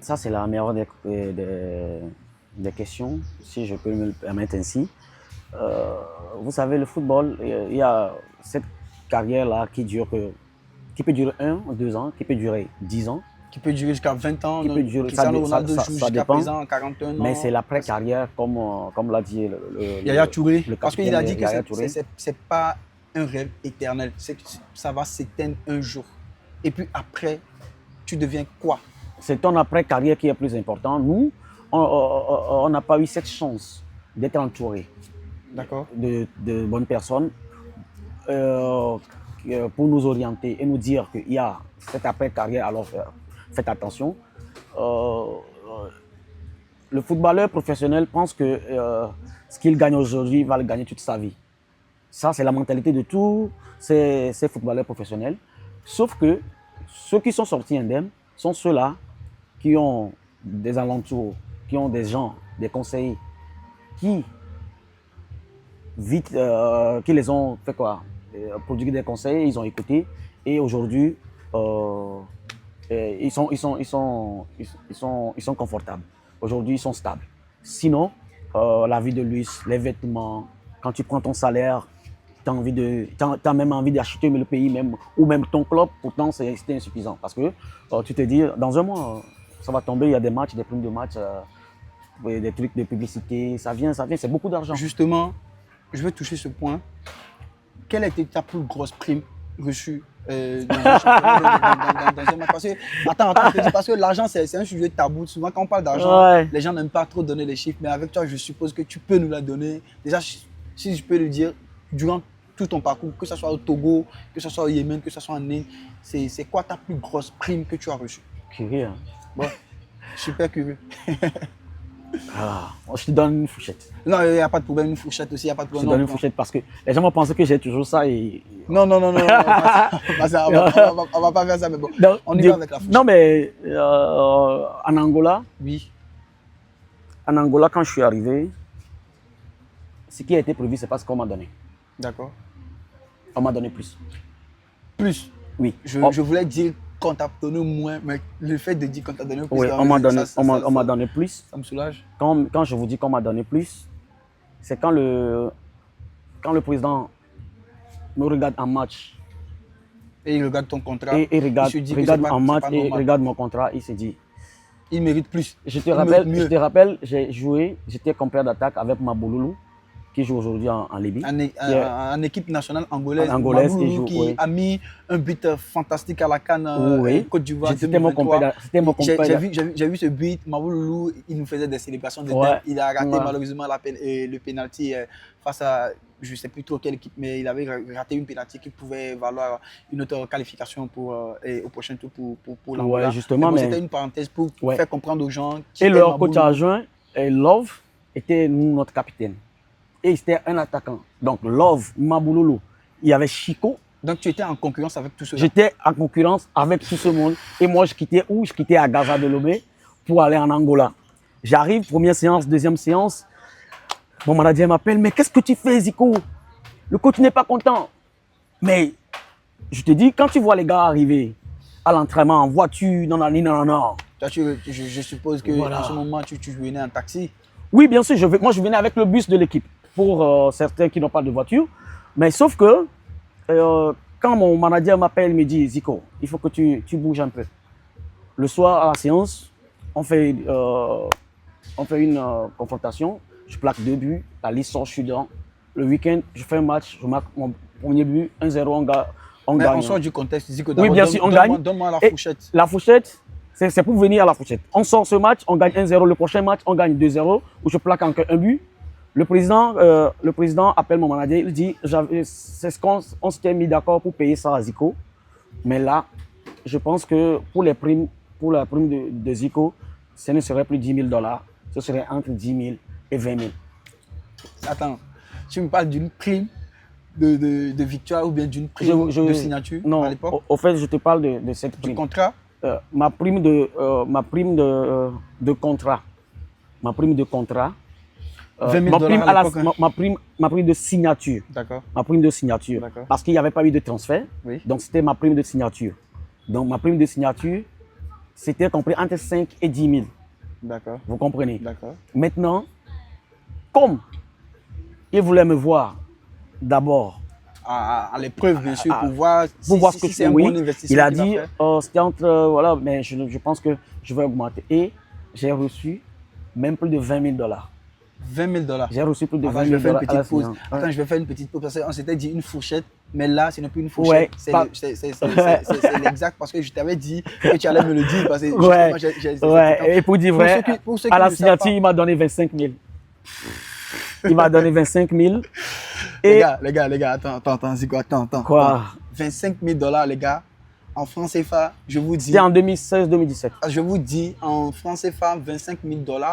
Speaker 2: Ça, c'est la meilleure des questions, si je peux me le permettre ainsi. Vous savez, le football, il y a cette carrière-là qui peut durer 1 ou 2 ans, qui peut durer 10 ans.
Speaker 1: Qui peut durer jusqu'à 20 ans,
Speaker 2: Cristiano
Speaker 1: Ronaldo joue jusqu'à présent 41 ans.
Speaker 2: Mais c'est l'après-carrière, comme l'a dit
Speaker 1: Yaya Touré. Parce qu'il a dit que
Speaker 2: ce
Speaker 1: n'est pas un rêve éternel, ça va s'éteindre un jour. Et puis après, tu deviens quoi?
Speaker 2: C'est ton après-carrière qui est plus important. Nous, on n'a pas eu cette chance d'être entouré de bonnes personnes pour nous orienter et nous dire qu'il y a cette après-carrière, alors faites attention. Le footballeur professionnel pense que ce qu'il gagne aujourd'hui, il va le gagner toute sa vie. Ça, c'est la mentalité de tous ces footballeurs professionnels. Sauf que ceux qui sont sortis indemnes sont ceux-là qui ont des alentours, qui ont des gens, des conseillers, qui les ont fait quoi, produit des conseils, ils ont écouté et aujourd'hui ils sont confortables. Aujourd'hui ils sont stables. Sinon la vie de luxe, les vêtements, quand tu prends ton salaire, t'as même envie d'acheter le pays même ou même ton club, pourtant c'est insuffisant parce que tu te dis dans un mois ça va tomber, il y a des matchs, des primes de match, des trucs de publicité, ça vient, c'est beaucoup d'argent.
Speaker 1: Justement, je veux toucher ce point. Quelle a été ta plus grosse prime reçue dans un championnat, dans un match? Parce que l'argent, c'est un sujet tabou. Souvent, quand on parle d'argent, les gens n'aiment pas trop donner les chiffres. Mais avec toi, je suppose que tu peux nous la donner. Déjà, si je peux le dire, durant tout ton parcours, que ce soit au Togo, que ce soit au Yémen, que ce soit en Inde, c'est quoi ta plus grosse prime que tu as reçue?
Speaker 2: Curieux. Hein?
Speaker 1: Bon, super curieux.
Speaker 2: Je te donne une fourchette.
Speaker 1: Non, il n'y a pas de problème, une fourchette aussi, il n'y a pas de problème.
Speaker 2: Je te donne une fourchette parce que les gens vont penser que j'ai toujours ça et...
Speaker 1: Non, on va pas faire ça, mais bon,
Speaker 2: donc,
Speaker 1: on y va avec la fourchette.
Speaker 2: Non, mais en Angola,
Speaker 1: oui.
Speaker 2: En Angola, quand je suis arrivé, ce qui a été prévu, c'est pas ce qu'on m'a donné.
Speaker 1: D'accord.
Speaker 2: On m'a donné plus.
Speaker 1: Plus?
Speaker 2: Oui.
Speaker 1: Je voulais dire qu'on t'a donné moins, mais le fait de dire qu'on t'a donné plus,
Speaker 2: oui, on m'a donné plus.
Speaker 1: Ça me soulage.
Speaker 2: Quand je vous dis qu'on m'a donné plus, c'est quand le président me regarde en match.
Speaker 1: Et il regarde ton contrat.
Speaker 2: Et il regarde en match et il regarde mon contrat, il se dit.
Speaker 1: Il mérite plus.
Speaker 2: Je te rappelle, j'ai joué, j'étais compère d'attaque avec Mabouloulou, qui joue aujourd'hui en Libye.
Speaker 1: En équipe nationale angolaise,
Speaker 2: qui
Speaker 1: a mis un but fantastique à la CAN Côte d'Ivoire.
Speaker 2: C'était mon compère.
Speaker 1: J'ai vu ce but, Mabouloulou, il nous faisait des célébrations de dingue. Il a raté malheureusement le penalty face à, je ne sais plus trop quelle équipe, mais il avait raté une penalty qui pouvait valoir une autre qualification au prochain tour pour l'Angola.
Speaker 2: Ouais, justement. Mais
Speaker 1: c'était une parenthèse pour faire comprendre aux gens.
Speaker 2: Et leur coach adjoint, Love, était notre capitaine. Et c'était un attaquant. Donc, Love, Mabouloulou, il y avait Chico.
Speaker 1: Donc, tu étais en concurrence avec tout cela?
Speaker 2: J'étais en concurrence avec tout ce monde. Et moi, je quittais à Gaza de Lomé pour aller en Angola. J'arrive, première séance, deuxième séance. Mon manager m'appelle, mais qu'est-ce que tu fais, Zico? Le coach n'est pas content. Mais, je te dis, quand tu vois les gars arriver à l'entraînement en voiture, non.
Speaker 1: Toi, je suppose que en ce moment, tu venais en taxi?
Speaker 2: Oui, bien sûr. Moi, je venais avec le bus de l'équipe. Pour certains qui n'ont pas de voiture. Mais sauf que quand mon manager m'appelle, il me dit, Zico, il faut que tu bouges un peu. Le soir à la séance, on fait une confrontation. Je plaque 2 buts, la liste sort, je suis dedans. Le week-end, je fais un match, je marque mon premier but, 1-0, on gagne.
Speaker 1: On sort du contexte, Zico.
Speaker 2: Oui, bien sûr, on gagne.
Speaker 1: Donne-moi la fourchette.
Speaker 2: La fourchette, c'est pour venir à la fourchette. On sort ce match, on gagne 1-0. Le prochain match, on gagne 2-0, où je plaque encore un but. Le président appelle mon manager, il dit, c'est ce qu'on s'était mis d'accord pour payer ça à Zico. Mais là, je pense que pour la prime de Zico, ce ne serait plus $10 000, ce serait entre 10 000 et 20 000.
Speaker 1: Attends, tu me parles d'une prime de victoire ou bien d'une prime de signature à l'époque?
Speaker 2: Non, au fait, je te parle de cette prime.
Speaker 1: De contrat?
Speaker 2: Ma prime de contrat. Ma prime de contrat.
Speaker 1: 20 000
Speaker 2: ma prime de signature.
Speaker 1: D'accord.
Speaker 2: Ma prime de signature. Parce qu'il n'y avait pas eu de transfert.
Speaker 1: Oui.
Speaker 2: Donc, c'était ma prime de signature. Donc, ma prime de signature, c'était compris entre 5 et 10 000.
Speaker 1: D'accord.
Speaker 2: Vous comprenez?
Speaker 1: D'accord.
Speaker 2: Maintenant, comme il voulait me voir d'abord.
Speaker 1: À l'épreuve, bien sûr, pour voir
Speaker 2: si
Speaker 1: c'est un bon investissement.
Speaker 2: Il a dit, c'était entre, voilà, mais je pense que je vais augmenter. Et j'ai reçu même plus de 20 000 $.
Speaker 1: 20 000 $.
Speaker 2: J'ai reçu plus de 20 000 $.
Speaker 1: Attends, je vais faire une petite pause parce qu'on s'était dit une fourchette, mais là, ce n'est plus une fourchette. C'est l'exact parce que je t'avais dit que tu allais me le dire. Parce que
Speaker 2: et pour dire vrai, à la signature, il m'a donné 25 000. Il m'a donné 25 000.
Speaker 1: Les gars, attends, Zico, attends.
Speaker 2: Quoi?
Speaker 1: 25 000 $, les gars. En francs CFA, je vous dis.
Speaker 2: C'était en 2016-2017.
Speaker 1: Je vous dis, en francs CFA, 25 000 $,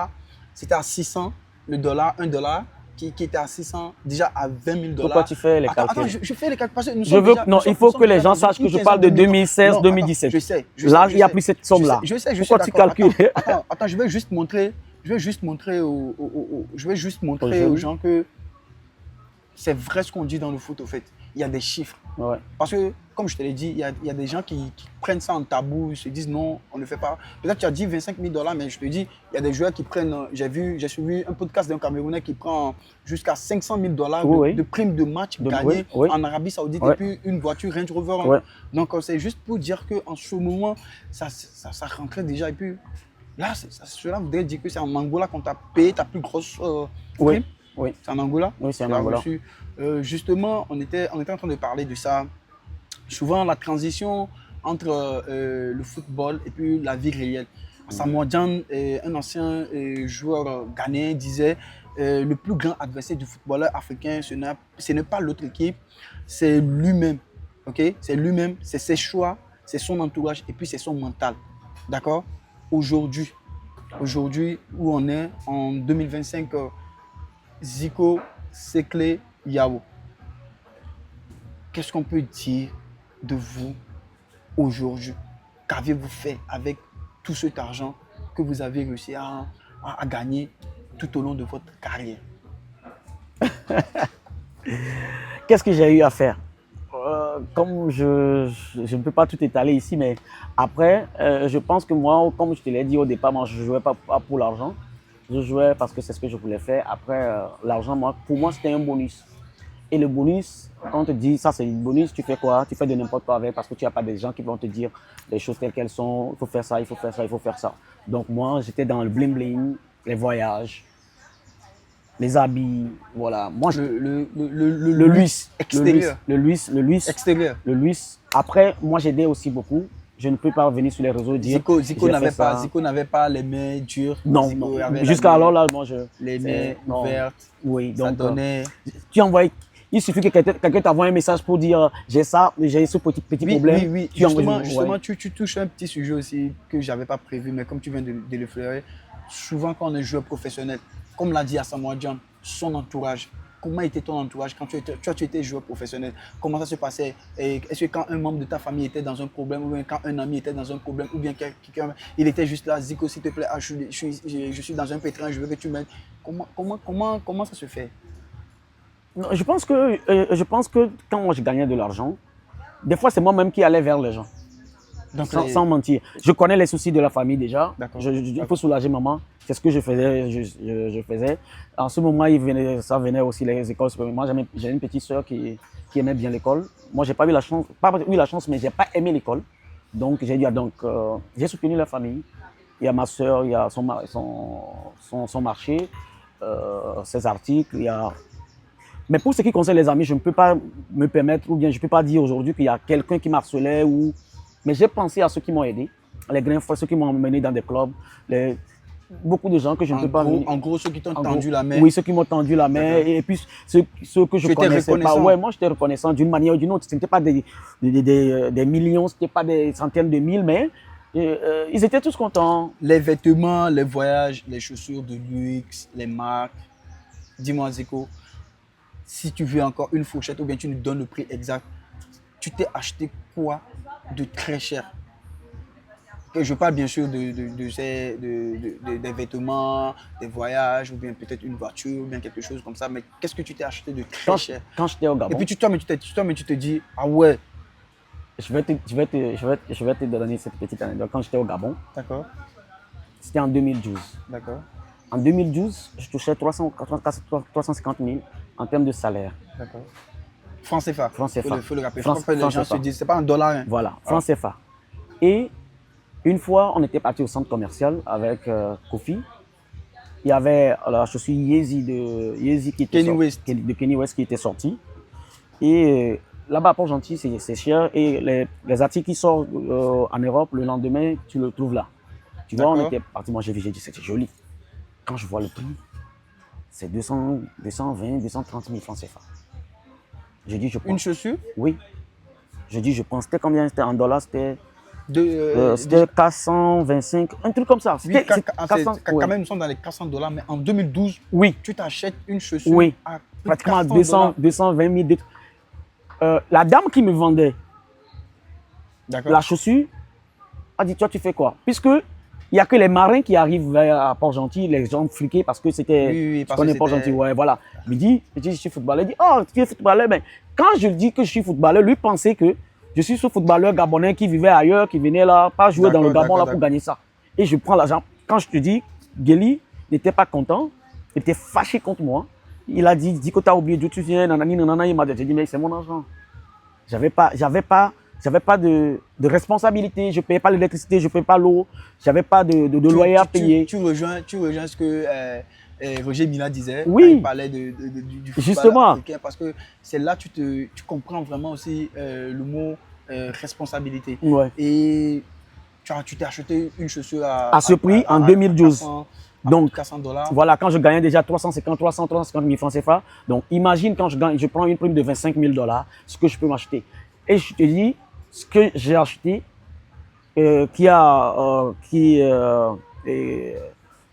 Speaker 1: c'était à 600 le dollar, 1 dollar, qui était à 600, déjà à 20 000 $.
Speaker 2: Pourquoi tu fais les calculs?
Speaker 1: Attends, je fais les calculs parce que nous
Speaker 2: Je
Speaker 1: sommes
Speaker 2: veux,
Speaker 1: déjà,
Speaker 2: non, il faut que les gens sachent que je parle de 2016-2017.
Speaker 1: Je sais.
Speaker 2: Là, il n'y a plus cette somme-là.
Speaker 1: Je sais,
Speaker 2: Pourquoi tu calcules?
Speaker 1: Attends, je vais juste montrer aux gens que c'est vrai ce qu'on dit dans le foot, au fait. Il y a des chiffres.
Speaker 2: Ouais.
Speaker 1: Parce que, comme je te l'ai dit, il y a des gens qui prennent ça en tabou, ils se disent non, on ne fait pas. Peut-être que tu as dit 25 000 $, mais je te dis, il y a des joueurs qui prennent. J'ai suivi un podcast d'un Camerounais qui prend jusqu'à 500 000 $ de primes de match gagnées en Arabie Saoudite et puis une voiture Range Rover.
Speaker 2: Ouais.
Speaker 1: Donc, c'est juste pour dire qu'en ce moment, ça rentrait déjà. Et puis là, cela voudrait dire que c'est en Angola qu'on t'a payé ta plus grosse prime.
Speaker 2: Oui.
Speaker 1: C'est en Angola?
Speaker 2: Oui, c'est en Angola.
Speaker 1: Justement, on était en train de parler de ça. Souvent, la transition entre le football et puis la vie réelle. Samoa Gyan, un ancien joueur ghanéen, disait le plus grand adversaire du footballeur africain, ce n'est pas l'autre équipe, c'est lui-même. Okay? C'est lui-même, c'est ses choix, c'est son entourage et puis c'est son mental. D'accord? Aujourd'hui, où on est, en 2025, Zico Sekle Yao. Qu'est-ce qu'on peut dire de vous aujourd'hui? Qu'avez-vous fait avec tout cet argent que vous avez réussi à gagner tout au long de votre carrière?
Speaker 2: Qu'est-ce que j'ai eu à faire? Comme je ne peux pas tout étaler ici, mais après, je pense que moi, comme je te l'ai dit au départ, moi, je ne jouais pas pour l'argent. Je jouais parce que c'est ce que je voulais faire. Après, l'argent, pour moi, c'était un bonus. Et le bonus, quand on te dit ça, c'est un bonus, tu fais quoi? Tu fais de n'importe quoi avec parce que tu n'as pas des gens qui vont te dire les choses telles qu'elles sont. Il faut faire ça, il faut faire ça, il faut faire ça. Donc moi, j'étais dans le bling-bling, les voyages, les habits, voilà. Moi,
Speaker 1: le
Speaker 2: luxe
Speaker 1: extérieur.
Speaker 2: Le luxe
Speaker 1: Extérieur.
Speaker 2: Le luxe. Après, moi, j'aidais aussi beaucoup. Je ne peux pas venir sur les réseaux et dire
Speaker 1: Zico n'avait pas les mains dures.
Speaker 2: Non, jusqu'à alors là, moi
Speaker 1: les mains ouvertes.
Speaker 2: Oui,
Speaker 1: ça
Speaker 2: donc
Speaker 1: donnait.
Speaker 2: Tu envoies. Il suffit que quelqu'un t'envoie un message pour dire j'ai ça, j'ai ce petit problème.
Speaker 1: Oui. Justement, tu touches un petit sujet aussi que j'avais pas prévu, mais comme tu viens de l'effleurer, souvent quand on est joueur professionnel, comme l'a dit Asamoah Gyan, son entourage. Comment était ton entourage quand tu étais joueur professionnel? Comment ça se passait? Est-ce que quand un membre de ta famille était dans un problème, ou bien quand un ami était dans un problème, ou bien quelqu'un, il était juste là, Zico, s'il te plaît, je suis dans un pétrin, je veux que tu m'aides. Comment ça se fait?
Speaker 2: Je pense que quand moi je gagnais de l'argent, des fois c'est moi-même qui allais vers les gens. Donc, sans mentir. Je connais les soucis de la famille déjà. Il faut soulager maman. C'est ce que je faisais. Je faisais. En ce moment, ça venait aussi les écoles. Moi, j'ai une petite soeur qui aimait bien l'école. Moi, j'ai pas eu la chance, mais j'ai pas aimé l'école. Donc, j'ai soutenu la famille. Il y a ma soeur, il y a son marché, ses articles. Mais pour ce qui concerne les amis, je ne peux pas me permettre, ou bien je ne peux pas dire aujourd'hui qu'il y a quelqu'un qui m'harcelait ou. Mais j'ai pensé à ceux qui m'ont aidé, les grains frères, ceux qui m'ont emmené dans des clubs, beaucoup de gens que je ne peux pas venir.
Speaker 1: En gros, ceux qui t'ont tendu la main.
Speaker 2: Oui, ceux qui m'ont tendu la main. Et puis ceux que je connaissais pas. Ouais, moi, j'étais reconnaissant d'une manière ou d'une autre. Ce n'était pas des millions, ce n'était pas des centaines de mille, mais ils étaient tous contents.
Speaker 1: Les vêtements, les voyages, les chaussures de luxe, les marques. Dis-moi, Zico, si tu veux encore une fourchette ou bien tu nous donnes le prix exact, tu t'es acheté quoi de très cher? Je parle bien sûr des vêtements, des voyages, ou bien peut-être une voiture, ou bien quelque chose comme ça. Mais qu'est-ce que tu t'es acheté de très cher?
Speaker 2: Quand j'étais au Gabon.
Speaker 1: Et puis tu te dis, ah ouais.
Speaker 2: Je vais te donner cette petite anecdote. Quand j'étais au Gabon,
Speaker 1: d'accord.
Speaker 2: C'était en 2012.
Speaker 1: D'accord.
Speaker 2: En 2012, je touchais 350 000 en termes de salaire.
Speaker 1: D'accord. Franc CFA.
Speaker 2: Franc CFA.
Speaker 1: Il faut le rappeler. Les gens se disent, c'est pas un dollar. Hein.
Speaker 2: Voilà, franc CFA. Et une fois, on était parti au centre commercial avec Kofi. Il y avait, alors je suis Yeezy qui était de Kenny West qui était sorti. Et là-bas, à Port-Gentil, c'est cher. Et les articles qui sortent en Europe, le lendemain, tu le trouves là. Tu vois, on était parti, moi j'ai dit, c'était joli. Quand je vois le prix, c'est 220, 230 000 francs CFA. J'ai dit, je prends.
Speaker 1: Une chaussure?
Speaker 2: Oui. Je dis, je prends. C'était combien? C'était en dollars? C'était
Speaker 1: De,
Speaker 2: 425, un truc comme ça.
Speaker 1: oui,
Speaker 2: C'était
Speaker 1: quand même, nous sommes dans les 400 $, mais en 2012,
Speaker 2: oui,
Speaker 1: tu t'achètes une chaussure
Speaker 2: oui,
Speaker 1: à plus de
Speaker 2: pratiquement
Speaker 1: 400 $.
Speaker 2: 220 000. La dame qui me vendait
Speaker 1: D'accord.
Speaker 2: la chaussure a dit, toi, tu fais quoi? Puisque il n'y a que les marins qui arrivent à Port-Gentil, les gens fliqués, parce que c'était.
Speaker 1: Oui,
Speaker 2: Je
Speaker 1: parce
Speaker 2: connais
Speaker 1: que
Speaker 2: Port-Gentil,
Speaker 1: c'était-
Speaker 2: ouais, voilà. Il me dit, je suis footballeur. Il dit, oh, tu es footballeur. Mais quand je dis que je suis footballeur, lui pensait que je suis ce footballeur gabonais qui vivait ailleurs, qui venait là, pas jouer dans le
Speaker 1: D'accord,
Speaker 2: Gabon là
Speaker 1: d'accord,
Speaker 2: pour gagner ça. Et je prends l'argent. Quand je te dis, Guéli n'était pas content, il était fâché contre moi. Il a dit que tu as oublié d'où tu viens, nanani, nanana. Il m'a dit, j'ai dit, mais c'est mon argent. J'avais pas de responsabilité. Je ne payais pas l'électricité, je ne payais pas l'eau. J'avais pas de loyer à payer.
Speaker 1: Tu rejoins ce que Roger Mila disait
Speaker 2: Oui.
Speaker 1: quand il parlait du football
Speaker 2: Justement.
Speaker 1: africain, parce que c'est là que tu comprends vraiment aussi le mot responsabilité.
Speaker 2: Ouais.
Speaker 1: Et tu t'es acheté une chaussure
Speaker 2: À ce prix en 2012.
Speaker 1: 400,
Speaker 2: Donc,
Speaker 1: 400 $.
Speaker 2: voilà, quand je gagnais déjà 350 000 francs CFA. Donc, imagine quand je prends une prime de 25 000 $, ce que je peux m'acheter. Et je te dis, ce que j'ai acheté, qui est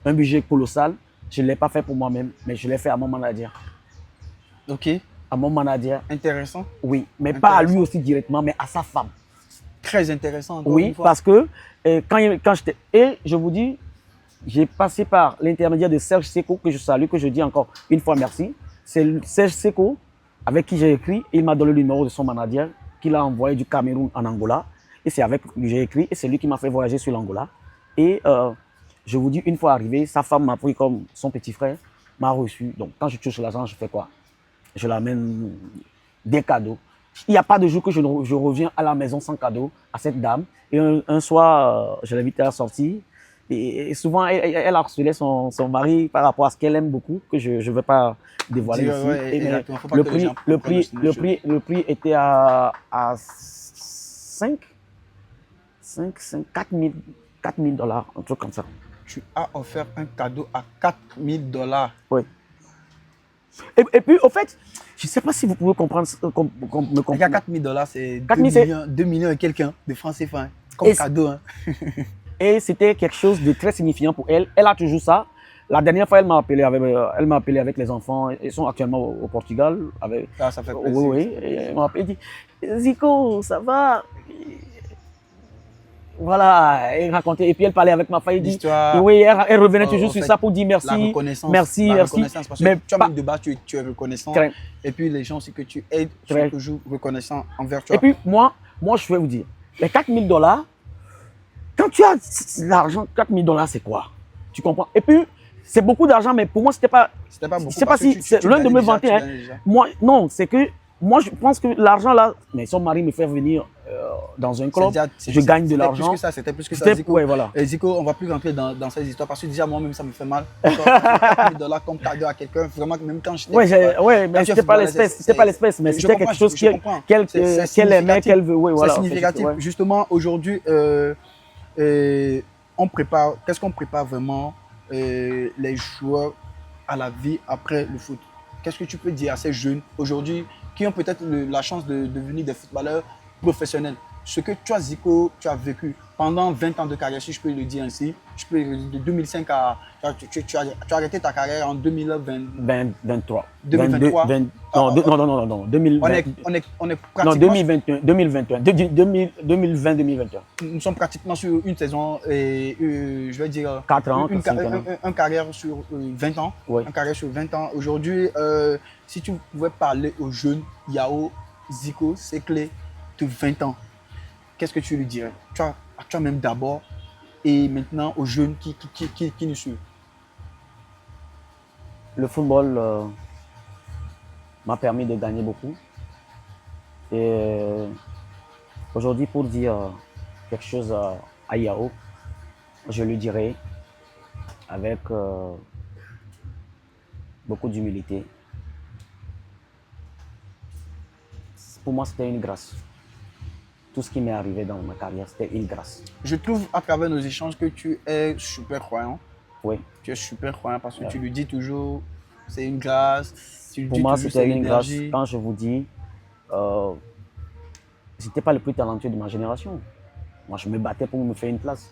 Speaker 2: un budget colossal, je ne l'ai pas fait pour moi-même, mais je l'ai fait à mon manager.
Speaker 1: Ok,
Speaker 2: À mon manager,
Speaker 1: intéressant.
Speaker 2: oui, mais pas à lui
Speaker 1: Intéressant.
Speaker 2: aussi directement, mais à sa femme.
Speaker 1: Très intéressant. Encore
Speaker 2: Oui,
Speaker 1: une fois.
Speaker 2: parce que quand j'étais. Et je vous dis, j'ai passé par l'intermédiaire de Serge Seko, que je salue, que je dis encore une fois merci. C'est Serge Seko avec qui j'ai écrit. Il m'a donné le numéro de son manager qu'il a envoyé du Cameroun en Angola. Et c'est avec lui que j'ai écrit. Et c'est lui qui m'a fait voyager sur l'Angola. Et je vous dis, une fois arrivé, sa femme m'a pris comme son petit frère, m'a reçu. Donc quand je touche l'argent, je fais quoi? Je l'amène des cadeaux. Il n'y a pas de jour que je reviens à la maison sans cadeau à cette dame. Et un soir, je l'invite à la sortie. Et souvent, elle harcelait son mari par rapport à ce qu'elle aime beaucoup, que je ne vais pas dévoiler
Speaker 1: Dis,
Speaker 2: ici.
Speaker 1: ouais,
Speaker 2: Et mais
Speaker 1: exactement. Faut pas que les gens comprennent
Speaker 2: le prix était à 5, 4 000 $, un truc comme ça.
Speaker 1: Tu as offert un cadeau à 4 000 $.
Speaker 2: Oui. Et puis, au fait, je ne sais pas si vous pouvez comprendre, me
Speaker 1: Les
Speaker 2: comprendre.
Speaker 1: gars, 4 000 $, c'est
Speaker 2: 4 000,
Speaker 1: 2 millions et quelqu'un de francs CFA. Hein, comme
Speaker 2: Et
Speaker 1: cadeau. Hein.
Speaker 2: Et c'était quelque chose de très signifiant pour elle. Elle a toujours ça. La dernière fois, elle m'a appelé avec les enfants. Ils sont actuellement au Portugal. Avec,
Speaker 1: Ah, ça fait
Speaker 2: oui,
Speaker 1: plaisir.
Speaker 2: oui. Et elle m'a appelé et dit, Zico, ça va? Voilà, elle racontait. Et puis elle parlait avec ma femme. Elle dit,
Speaker 1: L'histoire.
Speaker 2: oui, elle revenait toujours
Speaker 1: En
Speaker 2: sur
Speaker 1: fait,
Speaker 2: ça pour dire merci.
Speaker 1: La reconnaissance.
Speaker 2: Merci,
Speaker 1: la
Speaker 2: merci.
Speaker 1: reconnaissance, parce que
Speaker 2: Mais
Speaker 1: toi-même de base, tu es reconnaissant.
Speaker 2: Très.
Speaker 1: Et puis les gens aussi que tu aides
Speaker 2: Très.
Speaker 1: sont toujours reconnaissants envers toi.
Speaker 2: Et puis moi, je vais vous dire, les 4 000 $, quand tu as l'argent, 4 000 $, c'est quoi? Tu comprends? Et puis, c'est beaucoup d'argent, mais pour moi, c'était pas.
Speaker 1: C'était pas beaucoup.
Speaker 2: Je sais pas
Speaker 1: parce que
Speaker 2: si c'est l'un de
Speaker 1: gagnais
Speaker 2: me
Speaker 1: déjà,
Speaker 2: vanter.
Speaker 1: tu
Speaker 2: Hein.
Speaker 1: gagnais déjà.
Speaker 2: Moi, non, c'est que moi, je pense que l'argent là, mais son mari me fait venir dans un club, je gagne de l'argent.
Speaker 1: C'était plus que ça, Zico.
Speaker 2: Ouais, voilà.
Speaker 1: Et Zico, on va plus rentrer dans ces histoires parce que déjà moi-même ça me fait mal. 4 000 $ comme cadeau à quelqu'un, vraiment même quand j'étais.
Speaker 2: Ouais, mais c'était pas l'espèce, mais c'était quelque chose qu'elle aimait, qu'elle veut. Ouais, voilà.
Speaker 1: C'est significatif.
Speaker 2: Ouais.
Speaker 1: Justement, aujourd'hui, on prépare. Qu'est-ce qu'on prépare vraiment les joueurs à la vie après le foot? Qu'est-ce que tu peux dire à ces jeunes aujourd'hui qui ont peut-être la chance de devenir des footballeurs professionnels? Ce que toi, Zico, tu as vécu pendant 20 ans de carrière, si je peux le dire ainsi, de 2005 à. Tu as arrêté ta carrière en
Speaker 2: 2023.
Speaker 1: 2023.
Speaker 2: Non, 2020.
Speaker 1: On est pratiquement.
Speaker 2: Non, 2021. 2020-2021.
Speaker 1: Nous sommes pratiquement sur une saison, je vais dire.
Speaker 2: 4 ans,
Speaker 1: une carrière sur 20 ans.
Speaker 2: Oui.
Speaker 1: Une carrière sur 20 ans. Aujourd'hui, si tu pouvais parler aux jeunes, Yao, Zico, Sekle, de 20 ans, qu'est-ce que tu lui dirais? Toi-même d'abord et maintenant aux jeunes qui nous suivent.
Speaker 2: Le football m'a permis de gagner beaucoup. Et aujourd'hui, pour dire quelque chose à Yao, je lui dirais avec beaucoup d'humilité. Pour moi, c'était une grâce. Tout ce qui m'est arrivé dans ma carrière, c'était une grâce.
Speaker 1: Je trouve à travers nos échanges que tu es super croyant.
Speaker 2: Oui.
Speaker 1: Tu es super croyant parce que tu lui dis toujours, c'est une grâce.
Speaker 2: Pour moi, c'était une grâce. Quand je vous dis, Je n'étais pas le plus talentueux de ma génération. Moi, je me battais pour me faire une place.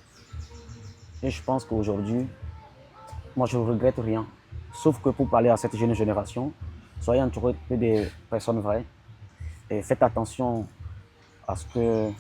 Speaker 2: Et je pense qu'aujourd'hui, moi, je ne regrette rien. Sauf que pour parler à cette jeune génération, soyez entourés des personnes vraies et faites attention à ce que.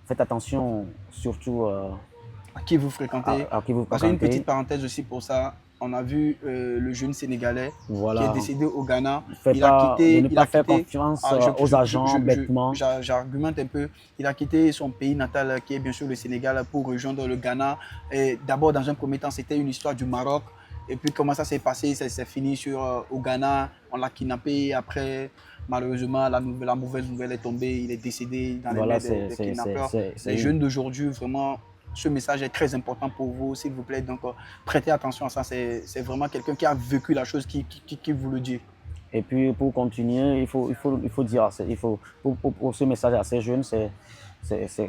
Speaker 2: Faites attention surtout
Speaker 1: À qui vous fréquentez?
Speaker 2: à qui vous
Speaker 1: Parce qu'une petite
Speaker 2: fréquentez.
Speaker 1: parenthèse aussi pour ça, on a vu le jeune Sénégalais qui est
Speaker 2: Voilà.
Speaker 1: décédé au Ghana.
Speaker 2: De ne
Speaker 1: Il a
Speaker 2: pas faire
Speaker 1: quitté,
Speaker 2: confiance aux agents bêtement.
Speaker 1: j'argumente un peu, il a quitté son pays natal qui est bien sûr le Sénégal pour rejoindre le Ghana. Et d'abord, dans un premier temps, c'était une histoire du Maroc. Et puis comment ça s'est passé, ça s'est fini au Ghana, on l'a kidnappé. Après, malheureusement, la mauvaise nouvelle est tombée, il est décédé dans les mains
Speaker 2: Voilà,
Speaker 1: des kidnappeurs. Les jeunes d'aujourd'hui, vraiment, ce message est très important pour vous, s'il vous plaît. Donc, prêtez attention à ça. C'est vraiment quelqu'un qui a vécu la chose qui vous le dit.
Speaker 2: Et puis pour continuer, il faut dire, pour ce message à ces jeunes, c'est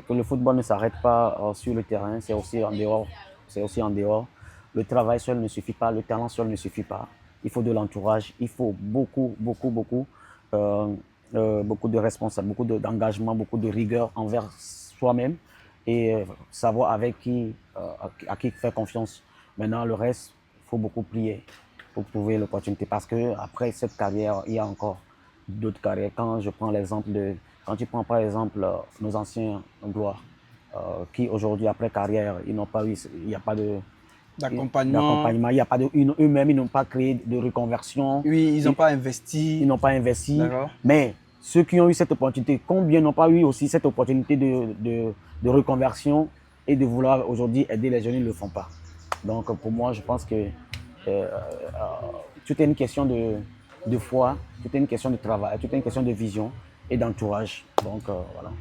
Speaker 2: que le football ne s'arrête pas sur le terrain, c'est aussi en dehors. C'est aussi en dehors. Le travail seul ne suffit pas, le talent seul ne suffit pas. Il faut de l'entourage, il faut beaucoup de responsabilité, d'engagement, beaucoup de rigueur envers soi-même et savoir à qui faire confiance. Maintenant, le reste, il faut beaucoup plier pour trouver l'opportunité. Parce que après cette carrière, il y a encore d'autres carrières. Quand tu prends par exemple nos anciens gloires, qui aujourd'hui, après carrière, ils n'ont pas eu, il n'y a pas
Speaker 1: D'accompagnement.
Speaker 2: d'accompagnement, il n'y a pas eux-mêmes, ils n'ont pas créé de reconversion.
Speaker 1: Oui, ils n'ont pas investi.
Speaker 2: Ils n'ont pas investi.
Speaker 1: D'accord.
Speaker 2: Mais ceux qui ont eu cette opportunité, combien n'ont pas eu aussi cette opportunité de reconversion et de vouloir aujourd'hui aider les jeunes, ils ne le font pas. Donc pour moi, je pense que tout est une question de foi, tout est une question de travail, tout est une question de vision et d'entourage. Donc voilà.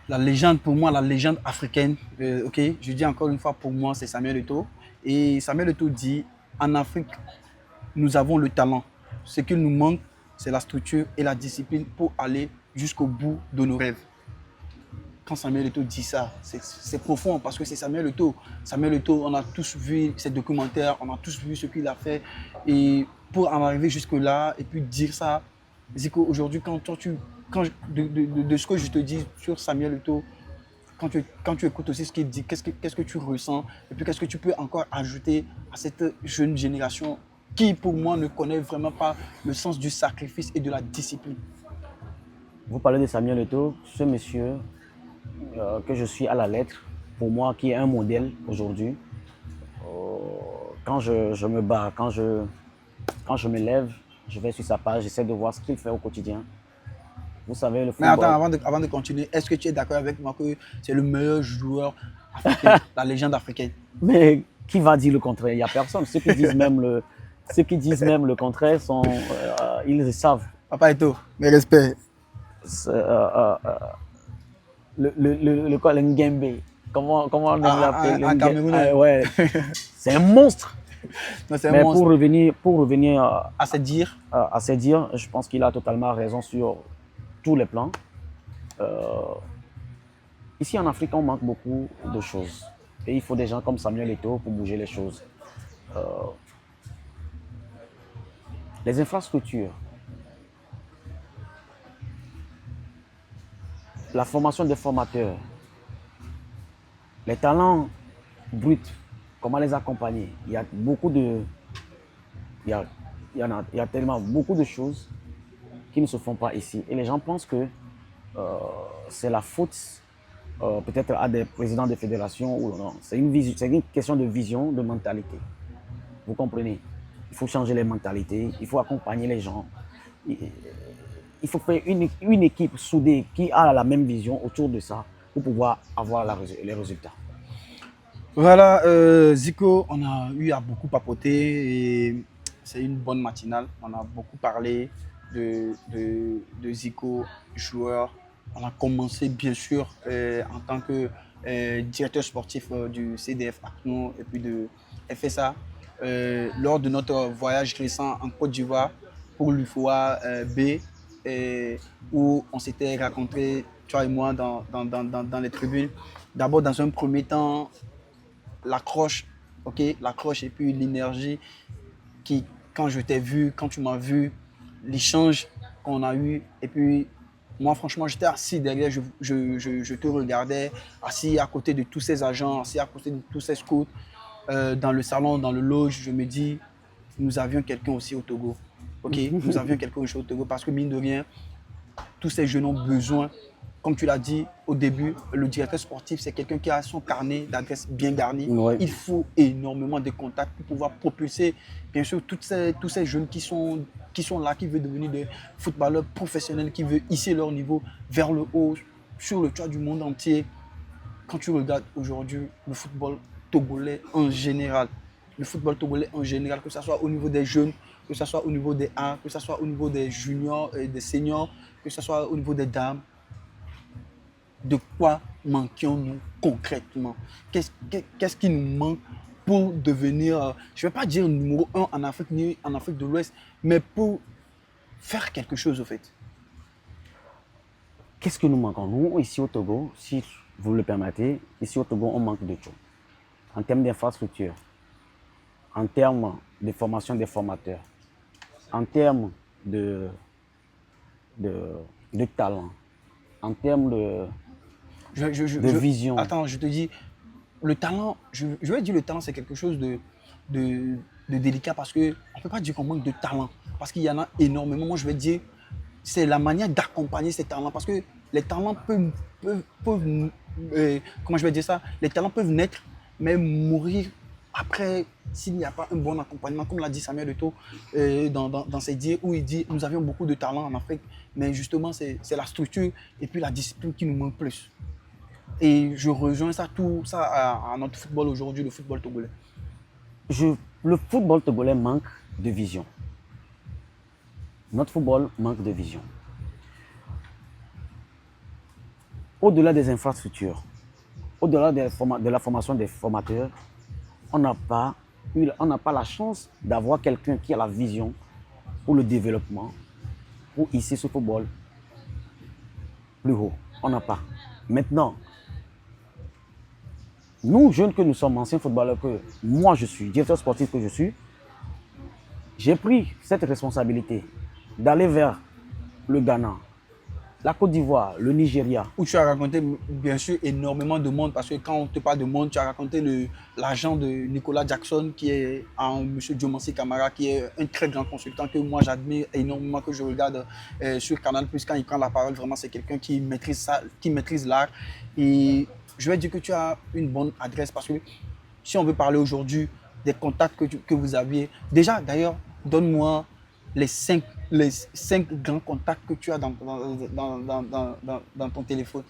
Speaker 1: La légende, pour moi, la légende africaine, ok, je dis encore une fois, pour moi, c'est Samuel Eto'o. Et Samuel Eto'o dit, en Afrique, nous avons le talent. Ce qu'il nous manque, c'est la structure et la discipline pour aller jusqu'au bout de nos rêves. Quand Samuel Eto'o dit ça, c'est profond parce que c'est Samuel Eto'o. Samuel Eto'o, on a tous vu ses documentaires, on a tous vu ce qu'il a fait. Et pour en arriver jusque-là et puis dire ça, Zico, aujourd'hui, de ce que je te dis sur Samuel Eto'o, quand tu écoutes aussi ce qu'il dit, qu'est-ce que tu ressens et puis qu'est-ce que tu peux encore ajouter à cette jeune génération qui, pour moi, ne connaît vraiment pas le sens du sacrifice et de la discipline.
Speaker 2: Vous parlez de Samuel Eto'o, ce monsieur que je suis à la lettre, pour moi, qui est un modèle aujourd'hui. Quand je me bats, quand je me lève, je vais sur sa page, j'essaie de voir ce qu'il fait au quotidien. Vous savez, le
Speaker 1: Mais
Speaker 2: football.
Speaker 1: attends, avant de continuer, est-ce que tu es d'accord avec moi que c'est le meilleur joueur africain, la légende africaine?
Speaker 2: Mais qui va dire le contraire? Il n'y a personne. Ceux qui disent même le contraire, ils le savent.
Speaker 1: Papa Eto'o, mes respects.
Speaker 2: Le Ngembe. Comment on l'appelle?
Speaker 1: Un Camerounais.
Speaker 2: Ouais. C'est un monstre.
Speaker 1: Non, c'est un
Speaker 2: Mais
Speaker 1: monstre.
Speaker 2: pour revenir
Speaker 1: À se dire,
Speaker 2: à se dire, je pense qu'il a totalement raison sur tous les plans. Ici en Afrique, on manque beaucoup de choses. Et il faut des gens comme Samuel Eto'o pour bouger les choses. Les infrastructures, la formation des formateurs, les talents bruts, comment les accompagner. Il y a beaucoup de... il y a tellement beaucoup de choses qui ne se font pas ici. Et les gens pensent que c'est la faute peut-être à des présidents de fédérations ou non. C'est une question de vision, de mentalité. Vous comprenez? Il faut changer les mentalités, il faut accompagner les gens. Il faut faire une équipe soudée qui a la même vision autour de ça pour pouvoir avoir les résultats.
Speaker 1: voilà, Zico, on a eu à beaucoup papoter et c'est une bonne matinale. On a beaucoup parlé de Zico, joueur. On a commencé bien sûr en tant que directeur sportif du CDF Acno et puis de FSA. Lors de notre voyage récent en Côte d'Ivoire pour l'UFOA B, où on s'était rencontrés, toi et moi, dans les tribunes. D'abord, dans un premier temps, l'accroche, ok, l'accroche et puis l'énergie qui, quand je t'ai vu, quand tu m'as vu, l'échange qu'on a eu et puis Moi, franchement, j'étais assis derrière, je te regardais, assis à côté de tous ces agents, assis à côté de tous ces scouts, dans le salon, dans le loge. Je me dis, nous avions quelqu'un aussi au Togo. Ok, nous avions quelqu'un aussi au Togo parce que mine de rien, tous ces jeunes ont besoin, comme tu l'as dit au début, le directeur sportif, c'est quelqu'un qui a son carnet d'adresses bien garni.
Speaker 2: Ouais.
Speaker 1: Il faut énormément de contacts pour pouvoir propulser, bien sûr, tous ces jeunes qui sont là, qui veulent devenir des footballeurs professionnels, qui veulent hisser leur niveau vers le haut, sur le toit du monde entier. Quand tu regardes aujourd'hui le football togolais en général, le football togolais en général, que ce soit au niveau des jeunes, que ce soit au niveau des A, que ce soit au niveau des juniors et des seniors, que ce soit au niveau des dames, de quoi manquions-nous concrètement? Qu'est-ce qui nous manque pour devenir, je ne vais pas dire numéro un en Afrique ni en Afrique de l'Ouest, mais pour faire quelque chose au fait?
Speaker 2: Qu'est-ce que nous manquons? Nous, ici au Togo, si vous le permettez, ici au Togo, on manque de tout. En termes d'infrastructure, en termes de formation des formateurs, en termes de, de, de talent, en termes de vision.
Speaker 1: Attends, je te dis, le talent, je vais dire le talent, c'est quelque chose de délicat parce qu'on ne peut pas dire qu'on manque de talent. Parce qu'il y en a énormément. Moi, je vais dire, c'est la manière d'accompagner ces talents. Parce que les talents comment je vais dire ça? Les talents peuvent naître, mais mourir après s'il n'y a pas un bon accompagnement. Comme l'a dit Samuel Eto'o dans ses dires, où il dit nous avions beaucoup de talents en Afrique, mais justement, c'est la structure et puis la discipline qui nous manque plus. Et je rejoins ça, tout ça à notre football aujourd'hui, le football togolais.
Speaker 2: Le football togolais manque de vision. Notre football manque de vision. Au-delà des infrastructures, au-delà de la formation des formateurs, on n'a pas la chance d'avoir quelqu'un qui a la vision pour le développement, pour hisser ce football plus haut. On n'a pas. Maintenant, nous, jeunes que nous sommes, anciens footballeurs que moi je suis, directeur sportif que je suis, j'ai pris cette responsabilité d'aller vers le Ghana, la Côte d'Ivoire, le Nigeria.
Speaker 1: Où tu as raconté, bien sûr, énormément de monde, parce que quand on te parle de monde, tu as raconté l'agent de Nicolas Jackson, qui est M. Diomansi Kamara, qui est un très grand consultant que moi j'admire énormément, que je regarde sur Canal+, quand il prend la parole, vraiment c'est quelqu'un qui maîtrise ça, qui maîtrise l'art. Et je vais dire que tu as une bonne adresse, parce que si on veut parler aujourd'hui des contacts que vous aviez, déjà d'ailleurs, donne-moi les cinq grands contacts que tu as dans ton téléphone.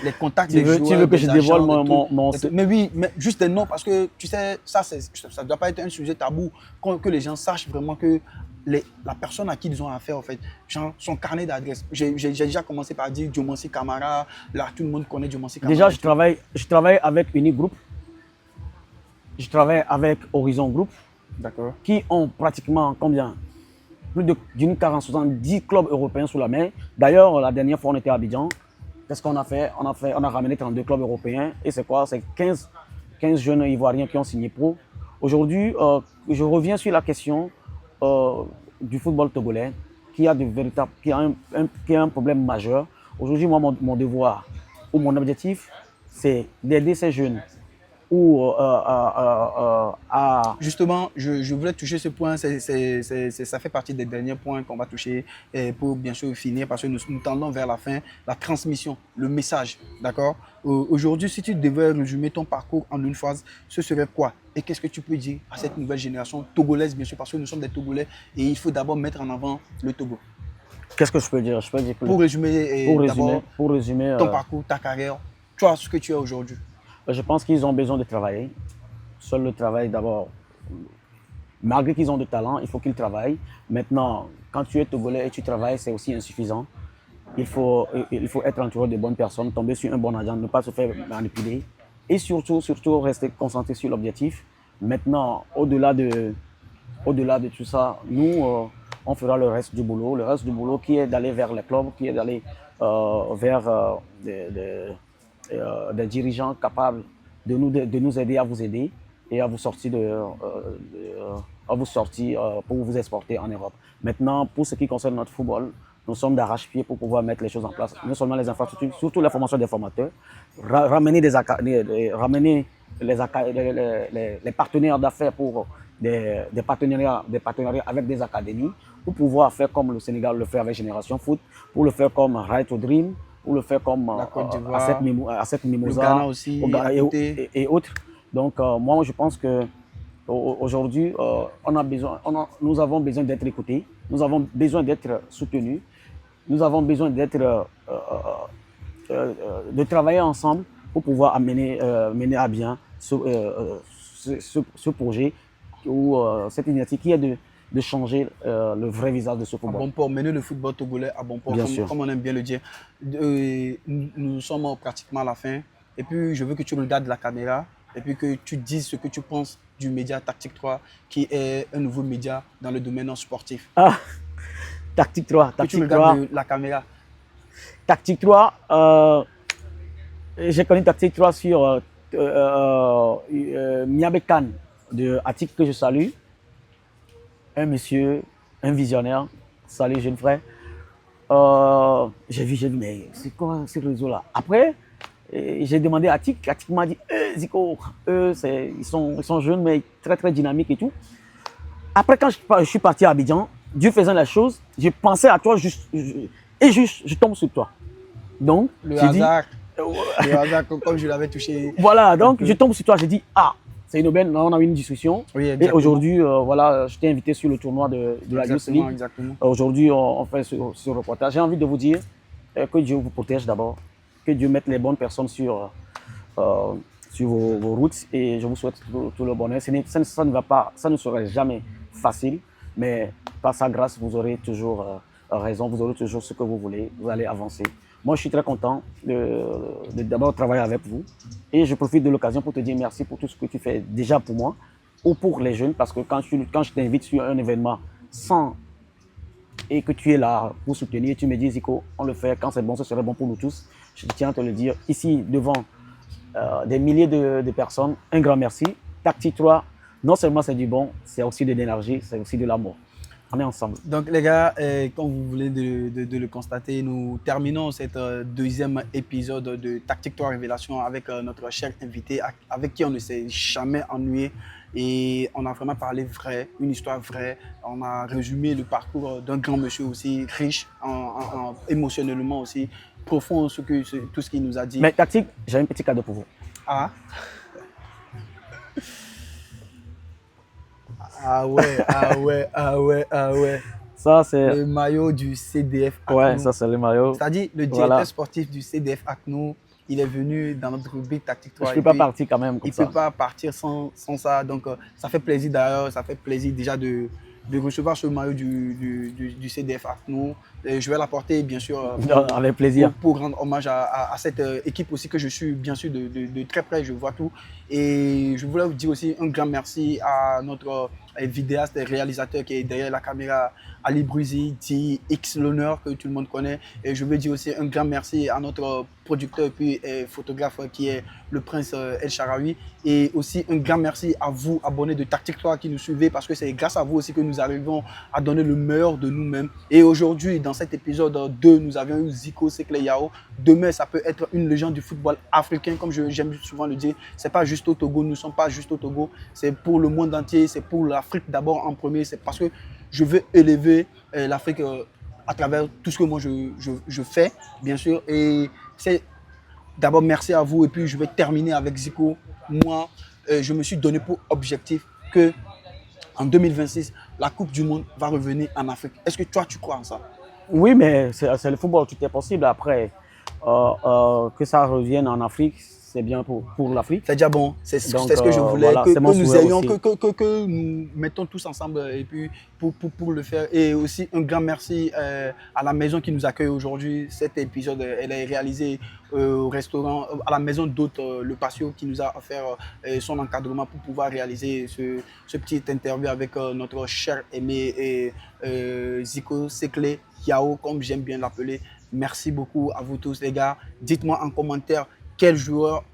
Speaker 1: Les contacts des joueurs.
Speaker 2: Tu veux que je dévoile mon...
Speaker 1: Mais oui, mais juste des noms, parce que tu sais, ça ne doit pas être un sujet tabou, que les gens sachent vraiment que la personne à qui ils ont affaire, en fait, genre, son carnet d'adresse. J'ai déjà commencé par dire Diomansi Kamara, là tout le monde connaît Diomansi Kamara.
Speaker 2: Déjà, je travaille avec Unique Group, je travaille avec Horizon Group, qui ont pratiquement combien? Plus d'une 40-70 clubs européens sous la main. D'ailleurs, la dernière fois, on était à Abidjan. Qu'est-ce qu'on a fait? On a ramené 32 clubs européens. Et c'est quoi? C'est 15 jeunes Ivoiriens qui ont signé pro. Aujourd'hui, je reviens sur la question du football togolais, qui a un problème majeur. Aujourd'hui, moi, mon devoir ou mon objectif, c'est d'aider ces jeunes
Speaker 1: Justement, je voulais toucher ce point, ça fait partie des derniers points qu'on va toucher pour bien sûr finir, parce que nous tendons vers la fin, la transmission, le message, d'accord? Aujourd'hui, si tu devais résumer ton parcours en une phrase, ce serait quoi? Et qu'est-ce que tu peux dire à cette nouvelle génération togolaise, bien sûr, parce que nous sommes des Togolais et il faut d'abord mettre en avant le Togo.
Speaker 2: Qu'est-ce que je peux dire?
Speaker 1: Pour résumer ton parcours, ta carrière, toi, ce que tu es aujourd'hui.
Speaker 2: Je pense qu'ils ont besoin de travailler. Seul le travail d'abord, malgré qu'ils ont du talent, il faut qu'ils travaillent. Maintenant, quand tu es Togolais et tu travailles, c'est aussi insuffisant. Il faut être entouré de bonnes personnes, tomber sur un bon agent, ne pas se faire manipuler. Et surtout rester concentré sur l'objectif. Maintenant, au-delà de tout ça, nous, on fera le reste du boulot. Le reste du boulot qui est d'aller vers les clubs, qui est d'aller vers des dirigeants capables de nous aider à vous aider et à vous sortir vous sortir, pour vous exporter en Europe. Maintenant, pour ce qui concerne notre football, nous sommes d'arrache-pied pour pouvoir mettre les choses en place. Non seulement les infrastructures, surtout la formation des formateurs, ramener ramener les partenaires d'affaires pour des partenariats avec des académies, pour pouvoir faire comme le Sénégal le fait avec Génération Foot, pour le faire comme Right to Dream, pour le faire comme Asset Mimosa,
Speaker 1: le Ghana aussi,
Speaker 2: et autres. Donc, moi, je pense que aujourd'hui, nous avons besoin d'être écoutés, nous avons besoin d'être soutenus, nous avons besoin de travailler ensemble pour pouvoir mener à bien ce projet ou cette initiative qui est de changer le vrai visage de ce football.
Speaker 1: À bon port, mener le football togolais à bon port, comme on aime bien le dire. Nous sommes pratiquement à la fin. Et puis, je veux que tu regardes la caméra et puis que tu dises ce que tu penses du média Tactique 3, qui est un nouveau média dans le domaine sportif.
Speaker 2: Ah, Tactique 3.
Speaker 1: Que tu regardes la caméra.
Speaker 2: Tactique 3, j'ai connu Tactique 3 sur Miabekan de Attic que je salue. Un monsieur, un visionnaire. Salut jeune frère. J'ai vu, mais c'est quoi ce réseau-là? Après, j'ai demandé à Attic. Attic m'a dit, Zico, ils sont jeunes, mais très très dynamiques et tout. Après, quand je suis parti à Abidjan, Dieu faisant la chose, j'ai pensé à toi je tombe sur toi. Donc,
Speaker 1: le hasard, comme je l'avais touché.
Speaker 2: Voilà, donc je tombe sur toi, j'ai dit, c'est une aubaine, on a eu une discussion.
Speaker 1: Oui,
Speaker 2: et aujourd'hui, voilà, je t'ai invité sur le tournoi de la Youth League.
Speaker 1: Exactement.
Speaker 2: Aujourd'hui, on fait ce reportage. J'ai envie de vous dire que Dieu vous protège d'abord, que Dieu mette les bonnes personnes sur vos routes et je vous souhaite tout le bonheur. Ça ne sera jamais facile, mais par sa grâce, vous aurez toujours raison, vous aurez toujours ce que vous voulez, vous allez avancer. Moi, je suis très content de d'abord travailler avec vous et je profite de l'occasion pour te dire merci pour tout ce que tu fais déjà pour moi ou pour les jeunes, parce que quand je t'invite sur un événement et que tu es là pour soutenir, tu me dis Zico, on le fait, quand c'est bon, ce serait bon pour nous tous. Je tiens à te le dire ici devant des milliers de personnes, un grand merci. Tactique 3, non seulement c'est du bon, c'est aussi de l'énergie, c'est aussi de l'amour. On est ensemble.
Speaker 1: Donc les gars, comme vous venez de le constater, nous terminons cet deuxième épisode de Tactique 3 Révélation avec notre cher invité, avec qui on ne s'est jamais ennuyé. Et on a vraiment parlé vrai, une histoire vraie. On a résumé le parcours d'un grand monsieur aussi, riche, émotionnellement aussi, profond, tout ce qu'il nous a dit.
Speaker 2: Mais Tactique, j'ai un petit cadeau pour vous.
Speaker 1: Ah ouais.
Speaker 2: Ça, c'est
Speaker 1: le maillot du CDF
Speaker 2: ACNO. Ouais, ça, c'est le maillot.
Speaker 1: C'est-à-dire, le directeur sportif du CDF ACNO, il est venu dans notre rubrique Tactique 3.
Speaker 2: Je ne peux pas partir quand même.
Speaker 1: Il ne peut pas partir sans ça. Donc, ça fait plaisir d'ailleurs. Ça fait plaisir déjà de recevoir ce maillot du CDF ACNO. Je vais l'apporter, bien sûr,
Speaker 2: avec plaisir.
Speaker 1: Pour rendre hommage à cette équipe aussi que je suis, bien sûr, de très près. Je vois tout. Et je voulais vous dire aussi un grand merci à notre vidéaste et réalisateur qui est derrière la caméra, Ali Bruzi, dit X l'honneur que tout le monde connaît. Et je veux dire aussi un grand merci à notre producteur et puis photographe qui est le prince El Sharawi. Et aussi un grand merci à vous, abonnés de Tactique 3 qui nous suivez, parce que c'est grâce à vous aussi que nous arrivons à donner le meilleur de nous-mêmes. Et aujourd'hui, dans cet épisode 2, nous avions eu Zico Sekle Yao. Demain, ça peut être une légende du football africain, comme j'aime souvent le dire. Ce n'est pas juste au Togo, nous ne sommes pas juste au Togo. C'est pour le monde entier, c'est pour l'Afrique d'abord en premier. C'est parce que je veux élever l'Afrique à travers tout ce que moi je fais, bien sûr. Et c'est d'abord merci à vous. Et puis je vais terminer avec Zico. Moi, je me suis donné pour objectif que en 2026, la Coupe du Monde va revenir en Afrique. Est-ce que toi, tu crois en ça?
Speaker 2: Oui, mais c'est le football, tout est possible. Après, que ça revienne en Afrique, c'est bien pour l'Afrique.
Speaker 1: C'est déjà bon, c'est ce que je voulais, voilà, que nous ayons, que nous mettons tous ensemble et puis pour le faire. Et aussi un grand merci à la maison qui nous accueille aujourd'hui. Cet épisode, elle est réalisée au restaurant, à la maison d'hôtes, le patio qui nous a offert son encadrement pour pouvoir réaliser ce petit interview avec notre cher aimé Zico Sekle Yao, comme j'aime bien l'appeler. Merci beaucoup à vous tous les gars. Dites-moi en commentaire quel joueur,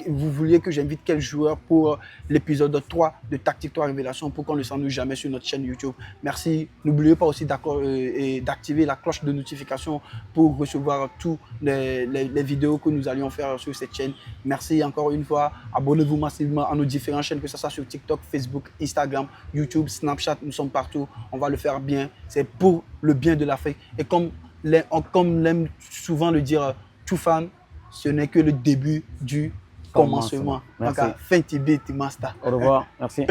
Speaker 1: vous vouliez que j'invite quel joueur pour l'épisode 3 de Tactique 3 Révélation pour qu'on ne le s'ennuie jamais sur notre chaîne YouTube. Merci. N'oubliez pas aussi d'activer la cloche de notification pour recevoir toutes les vidéos que nous allions faire sur cette chaîne. Merci encore une fois. Abonnez-vous massivement à nos différentes chaînes, que ce soit sur TikTok, Facebook, Instagram, YouTube, Snapchat. Nous sommes partout. On va le faire bien. C'est pour le bien de l'Afrique. Et comme l'aime souvent le dire tout fan, ce n'est que le début du commencement.
Speaker 2: Merci.
Speaker 1: Donc, fin Tibet, master.
Speaker 2: Au revoir. Merci.